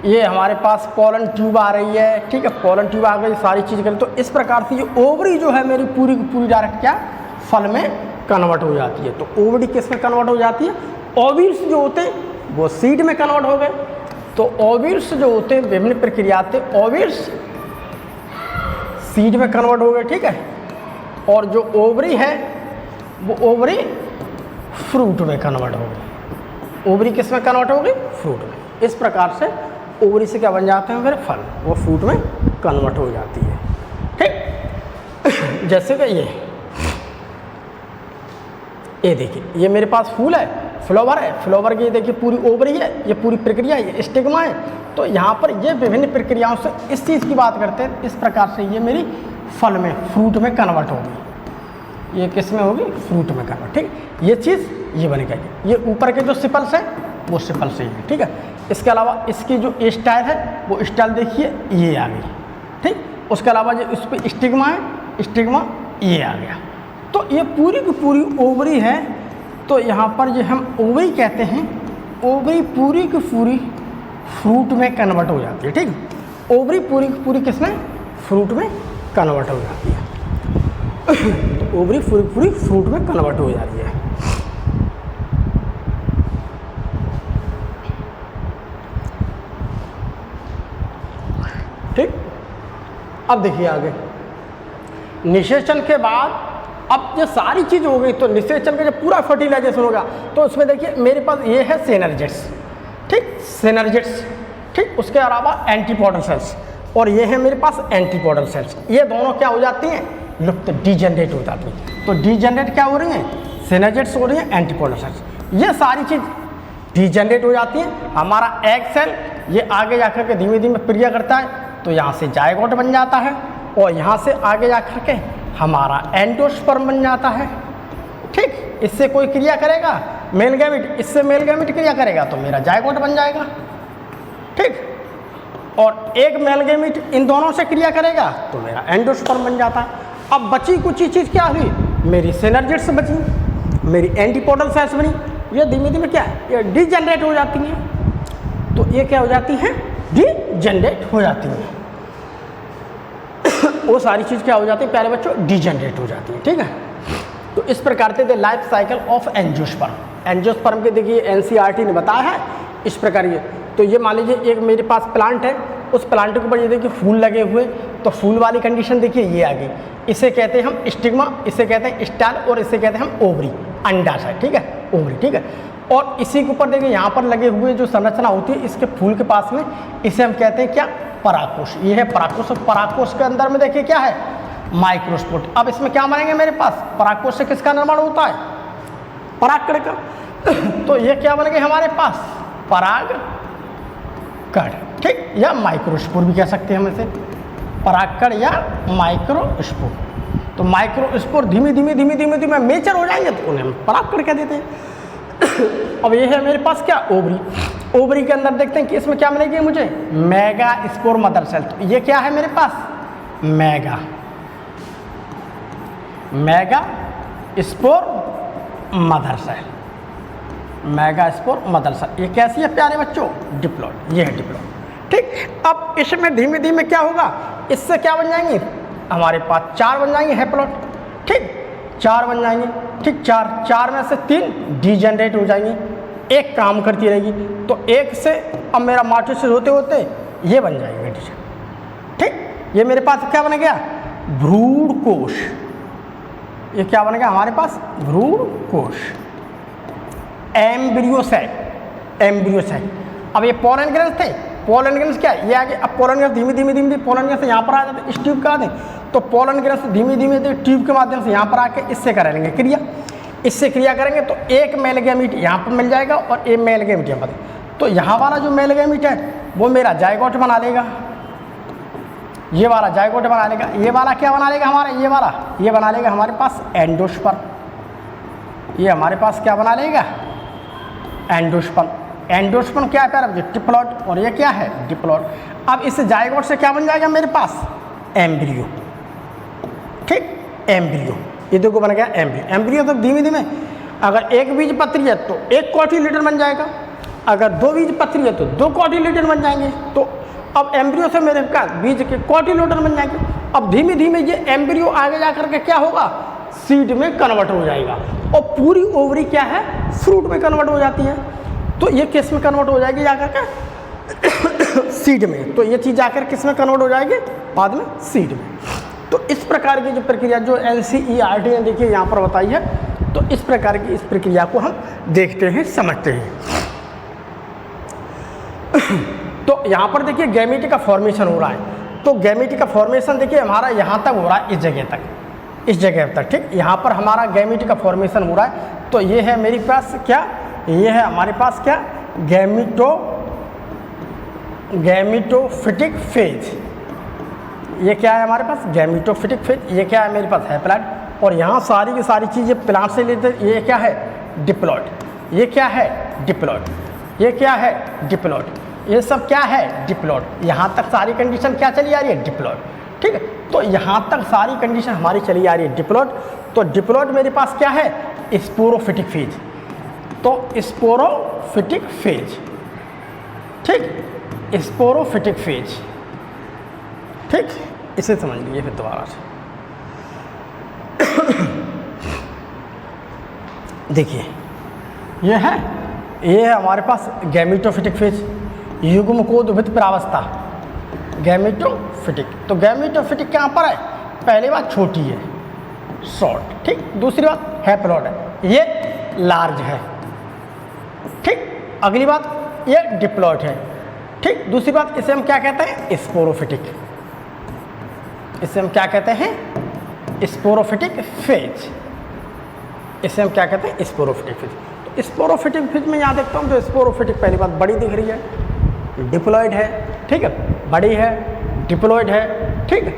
ये हमारे पास पोलन ट्यूब आ रही है, ठीक है, पोलन ट्यूब आ गई, सारी चीज़ करें। तो इस प्रकार से ये ओवरी जो है मेरी पूरी की पूरी डायरेक्ट क्या फल में कन्वर्ट हो जाती है। तो ओवरी किस में कन्वर्ट हो जाती है, ओव्यूल्स जो होते हैं वो सीड में कन्वर्ट हो गए। तो ओव्यूल्स जो होते हैं विभिन्न प्रक्रिया से ओव्यूल्स सीड में कन्वर्ट हो गए, ठीक है। और जो ओवरी है वो ओवरी फ्रूट में कन्वर्ट हो गई। ओवरी किस में कन्वर्ट हो गई, फ्रूट में। इस प्रकार से ओवरी से क्या बन जाते हैं मेरे फल, वो फ्रूट में कन्वर्ट हो जाती है, ठीक। जैसे कि ये देखिए ये मेरे पास फूल है, फ्लावर है, फ्लावर की देखिए पूरी ओवरी है, ये पूरी प्रक्रिया है, ये स्टिग्मा है। तो यहाँ पर ये विभिन्न प्रक्रियाओं से इस चीज़ की बात करते हैं। इस प्रकार से ये मेरी फल में फ्रूट में कन्वर्ट होगी, ये किस में होगी, फ्रूट में कन्वर्ट, ठीक। ये चीज़ ये बनेगा, ये ऊपर के जो सिपल्स है वो सिपल से ही है, ठीक है। इसके अलावा इसकी जो स्टाइल है वो स्टाइल देखिए ये आ गई, ठीक। उसके अलावा जो इस पर स्टिग्मा है, स्टिग्मा ये आ गया। तो ये पूरी की पूरी ओवरी है। तो यहाँ पर जो हम ओवरी कहते हैं, ओवरी पूरी की पूरी फ्रूट में कन्वर्ट हो जाती है, ठीक। ओवरी पूरी की पूरी किसमें, फ्रूट में कन्वर्ट हो जाती है। तो ओवरी पूरी पूरी फ्रूट में कन्वर्ट हो जाती है, ठीक। अब देखिए आगे निषेचन के बाद अब ये सारी चीज़ हो गई। तो निषेचन का जब पूरा फर्टिलाइजेशन होगा तो उसमें देखिए मेरे पास ये है सिनर्जिड्स, ठीक, सिनर्जिड्स, ठीक। उसके अलावा एंटीपोडल सेल्स और ये है मेरे पास एंटीपोडल सेल्स। ये दोनों क्या हो जाती हैं, लुप्त, डीजनरेट हो जाती हैं। तो डीजनरेट क्या हो रही हैं, सिनर्जिड्स हो रही हैं, एंटीपोडल सेल्स, ये सारी चीज़ डीजनरेट हो जाती हैं। हमारा एग सेल ये आगे जाकर के धीमे धीमे क्रिया करता है, तो यहाँ से जायगोट बन जाता है और यहाँ से आगे जाकर के हमारा एंडोस्पर्म बन जाता है, ठीक। इससे कोई क्रिया करेगा मेल गैमेट, इससे मेल गैमेट क्रिया करेगा तो मेरा जायगोट बन जाएगा, ठीक। और एक मेल गैमेट इन दोनों से क्रिया करेगा तो मेरा एंडोस्पर्म बन जाता है। अब बची कुछ ही चीज़ क्या हुई, मेरी सिनर्जिड्स बची, मेरी एंटीपोडल सेल्स बनी, ये धीमे धीमे क्या है, ये डीजनरेट हो जाती हैं। तो ये क्या हो जाती हैं, डीजनरेट हो जाती हैं। वो सारी चीज़ क्या हो जाती है प्यारे बच्चों, डीजनरेट हो जाती है, ठीक है। तो इस प्रकार से life cycle of angiosperm, angiosperm के देखिए एनसीईआरटी ने बताया है इस प्रकार ये। तो ये मान लीजिए एक मेरे पास प्लांट है, उस प्लांट के ऊपर ये देखिए फूल लगे हुए, तो फूल वाली कंडीशन देखिए ये आ गई। इसे कहते हैं हम स्टिग्मा, इसे कहते हैं स्टाइल और इसे कहते हैं हम ओवरी, अंडाशय, ठीक है, ओवरी, ठीक है। और इसी के ऊपर देखिए यहाँ पर लगे हुए जो संरचना होती है इसके फूल के पास में, इसे हम कहते हैं क्या, परागकोश। ये है परागकोश। परागकोश के अंदर में देखिए क्या है, माइक्रोस्पोर। अब इसमें क्या बनेंगे मेरे पास, परागकोश से किसका निर्माण होता है, परागकण का। तो ये क्या बन गए हमारे पास, परागकण, ठीक, या माइक्रोस्पोर भी कह सकते हैं हम इसे, परागकण या माइक्रोस्पोर। तो माइक्रोस्पोर धीमे धीमे धीमे धीमे धीमे मेचर हो जाएंगे तो उन्हें हम परागकण कह देते हैं। अब ये है मेरे पास क्या, ओवरी। ओवरी के अंदर देखते हैं कि इसमें क्या मिलेगी मुझे, मेगा स्पोर मदर सेल। तो ये क्या है मेरे पास, mega spore mother cell, mega spore mother cell. ये कैसी है प्यारे बच्चों, डिप्लॉइड, ये है डिप्लॉइड, ठीक। अब इसमें धीमे धीमे क्या होगा, इससे क्या बन जाएंगे हमारे पास, 4 बन जाएंगे हैप्लॉइड, ठीक, 4 बन जाएंगे, ठीक। 4 में से 3 डीजनरेट हो जाएंगी, एक काम करती रहेगी। तो एक से अब मेरा माइटोसिस होते होते ये बन जाएगा टीचर, ठीक। ये मेरे पास क्या बन गया, भ्रूण कोश। ये क्या बन गया हमारे पास, भ्रूण कोश, एम्ब्रियो सैक, एम्ब्रियो सैक। अब ये पोलन ग्रंथ थे, पोलन ग्रंथ क्या है, ये आगे, अब पोलन ग्रंथ धीमे धीमे धीमे पोलन ग्रंथ यहाँ पर आ जाते, इस ट्यूब का दें तो पोलन ग्रंथ धीमे धीमे ट्यूब के माध्यम से यहाँ पर आके इससे करेंगे क्रिया, इससे क्रिया करेंगे तो एक मेल गैमीट यहाँ पर मिल जाएगा और एक मेल गैमीट यहाँ पर। तो यहाँ वाला जो मेल गैमीट है वो मेरा जायगोट बना लेगा, ये वाला जायगोट बना लेगा। ये वाला क्या बना लेगा हमारा, ये वाला ये बना लेगा हमारे पास एंडोस्पर्म। ये हमारे पास क्या बना लेगा, एंडोस्पर्म। एंडोस्पर्म क्या है प्यारे, डिप्लॉइड, और ये क्या है, डिप्लॉइड। अब इस जायगोट से क्या बन जाएगा मेरे पास, एम्ब्रियो, ठीक, एम्ब्रियो। ये देखो बन गया एम्ब्रियो। एम्ब्रियो तो धीमे धीमे, अगर एक बीज पत्री है तो एक कॉटिलीडर बन जाएगा, अगर दो बीज पत्री है तो दो कॉटिलीडर बन जाएंगे। तो अब एम्ब्रियो से मेरे पास बीज के कॉटिलीडर बन जाएंगे। अब धीमे धीमे ये एम्ब्रियो आगे जा करके क्या होगा, सीड में कन्वर्ट हो जाएगा, और पूरी ओवरी क्या है, फ्रूट में कन्वर्ट हो जाती है। तो ये किस में कन्वर्ट हो जाएगी जाकर के, सीड में। तो ये चीज़ जाकर किस में कन्वर्ट हो जाएगी, बाद में सीड में। तो इस प्रकार की जो प्रक्रिया जो NCERT ने देखिए यहाँ पर बताई है, तो इस प्रकार की इस प्रक्रिया को हम देखते हैं, समझते हैं। तो यहाँ पर देखिए गैमीट का फॉर्मेशन हो रहा है। तो गैमीट का फॉर्मेशन देखिए हमारा यहाँ तक हो रहा है, इस जगह तक, इस जगह तक, ठीक। यहाँ पर हमारा गैमीट का फॉर्मेशन हो रहा है। तो ये है मेरे पास क्या, ये है हमारे पास क्या, गैमीटोफिटिक फेज। ये क्या है हमारे पास, गैमीटोफिटिक फेज। ये क्या है मेरे पास, हैप्लॉइड। और यहाँ सारी की सारी चीज़ें प्लांट से लेते, ये क्या है, डिप्लॉइड। ये क्या है, डिप्लॉइड। ये क्या है, डिप्लॉइड। ये सब क्या है, डिप्लॉइड। यहाँ तक सारी कंडीशन क्या चली आ रही है, डिप्लॉइड, ठीक है। तो यहाँ तक सारी कंडीशन हमारी चली आ रही है डिप्लॉइड। तो डिप्लॉइड मेरे पास क्या है, स्पोरोफिटिक फेज। तो स्पोरोफिटिक फेज, ठीक, स्पोरोफिटिक फेज, ठीक। इसे समझ लीजिए फिर दोबारा से। देखिए ये है हमारे पास गैमीटोफिटिक फेज, युग्मकोद्भिद प्रावस्था, गैमीटोफिटिक। तो गैमीटोफिटिक कहाँ पर है, पहली बात छोटी है, शॉर्ट, ठीक। दूसरी बात हैप्लॉइड है, ये लार्ज है, ठीक। अगली बात ये डिप्लॉइड है, ठीक। दूसरी बात इसे हम क्या कहते हैं, स्पोरोफिटिक। इसे हम क्या कहते हैं, स्पोरोफिटिक फेज। इसे हम क्या कहते हैं, स्पोरोफिटिक फेज। तो स्पोरोफिटिक फेज में यहाँ देखता हूँ, जो स्पोरोफिटिक पहली बात बड़ी दिख रही है, डिप्लॉइड है, ठीक है, बड़ी है, डिप्लॉइड है, ठीक है।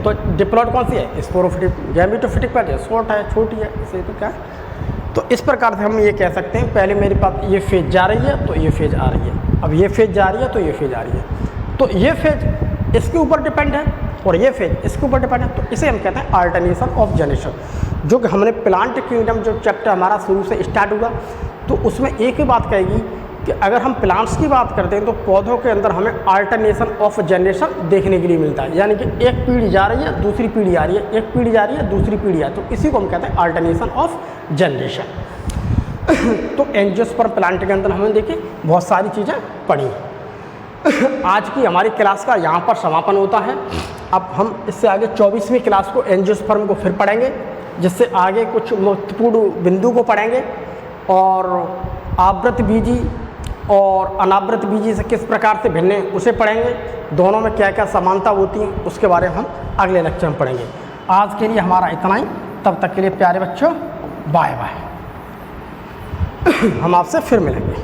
तो डिप्लॉइड कौन सी है, स्पोरोफिटिक। गैमीटोफिटिक पर शॉर्ट है, छोटी है, इसे तो क्या है। तो इस प्रकार से हम ये कह सकते हैं, पहले मेरे पास ये फेज जा रही है तो ये फेज आ रही है, अब ये फेज जा रही है तो ये फेज आ रही है। तो ये फेज इसके ऊपर डिपेंड है और ये फेज इसके ऊपर डिपेंड है। तो इसे हम कहते हैं अल्टरनेशन ऑफ जनरेशन। जो कि हमने प्लांट किंगडम जो चैप्टर हमारा शुरू से स्टार्ट हुआ, तो उसमें एक ही बात कहेगी कि अगर हम प्लांट्स की बात करते हैं तो पौधों के अंदर हमें अल्टरनेशन ऑफ जनरेशन देखने के लिए मिलता है। यानी कि एक पीढ़ी जा रही है, दूसरी पीढ़ी आ रही है, एक पीढ़ी जा रही है, दूसरी पीढ़ी आ रही है। तो इसी को हम कहते हैं अल्टरनेशन ऑफ जनरेशन। तो एंजियोस्पर्म प्लांट के अंदर हमने देखी बहुत सारी चीज़ें पढ़ी। आज की हमारी क्लास का यहाँ पर समापन होता है। अब हम इससे आगे 24वीं क्लास को एंजियोस्पर्म को फिर पढ़ेंगे, जिससे आगे कुछ महत्वपूर्ण बिंदु को पढ़ेंगे और आवृत बीजी और अनावृत बीजी से किस प्रकार से भिन्न है उसे पढ़ेंगे। दोनों में क्या क्या समानता होती है उसके बारे में हम अगले लेक्चर में पढ़ेंगे। आज के लिए हमारा इतना ही। तब तक के लिए प्यारे बच्चों, बाय बाय। हम आपसे फिर मिलेंगे।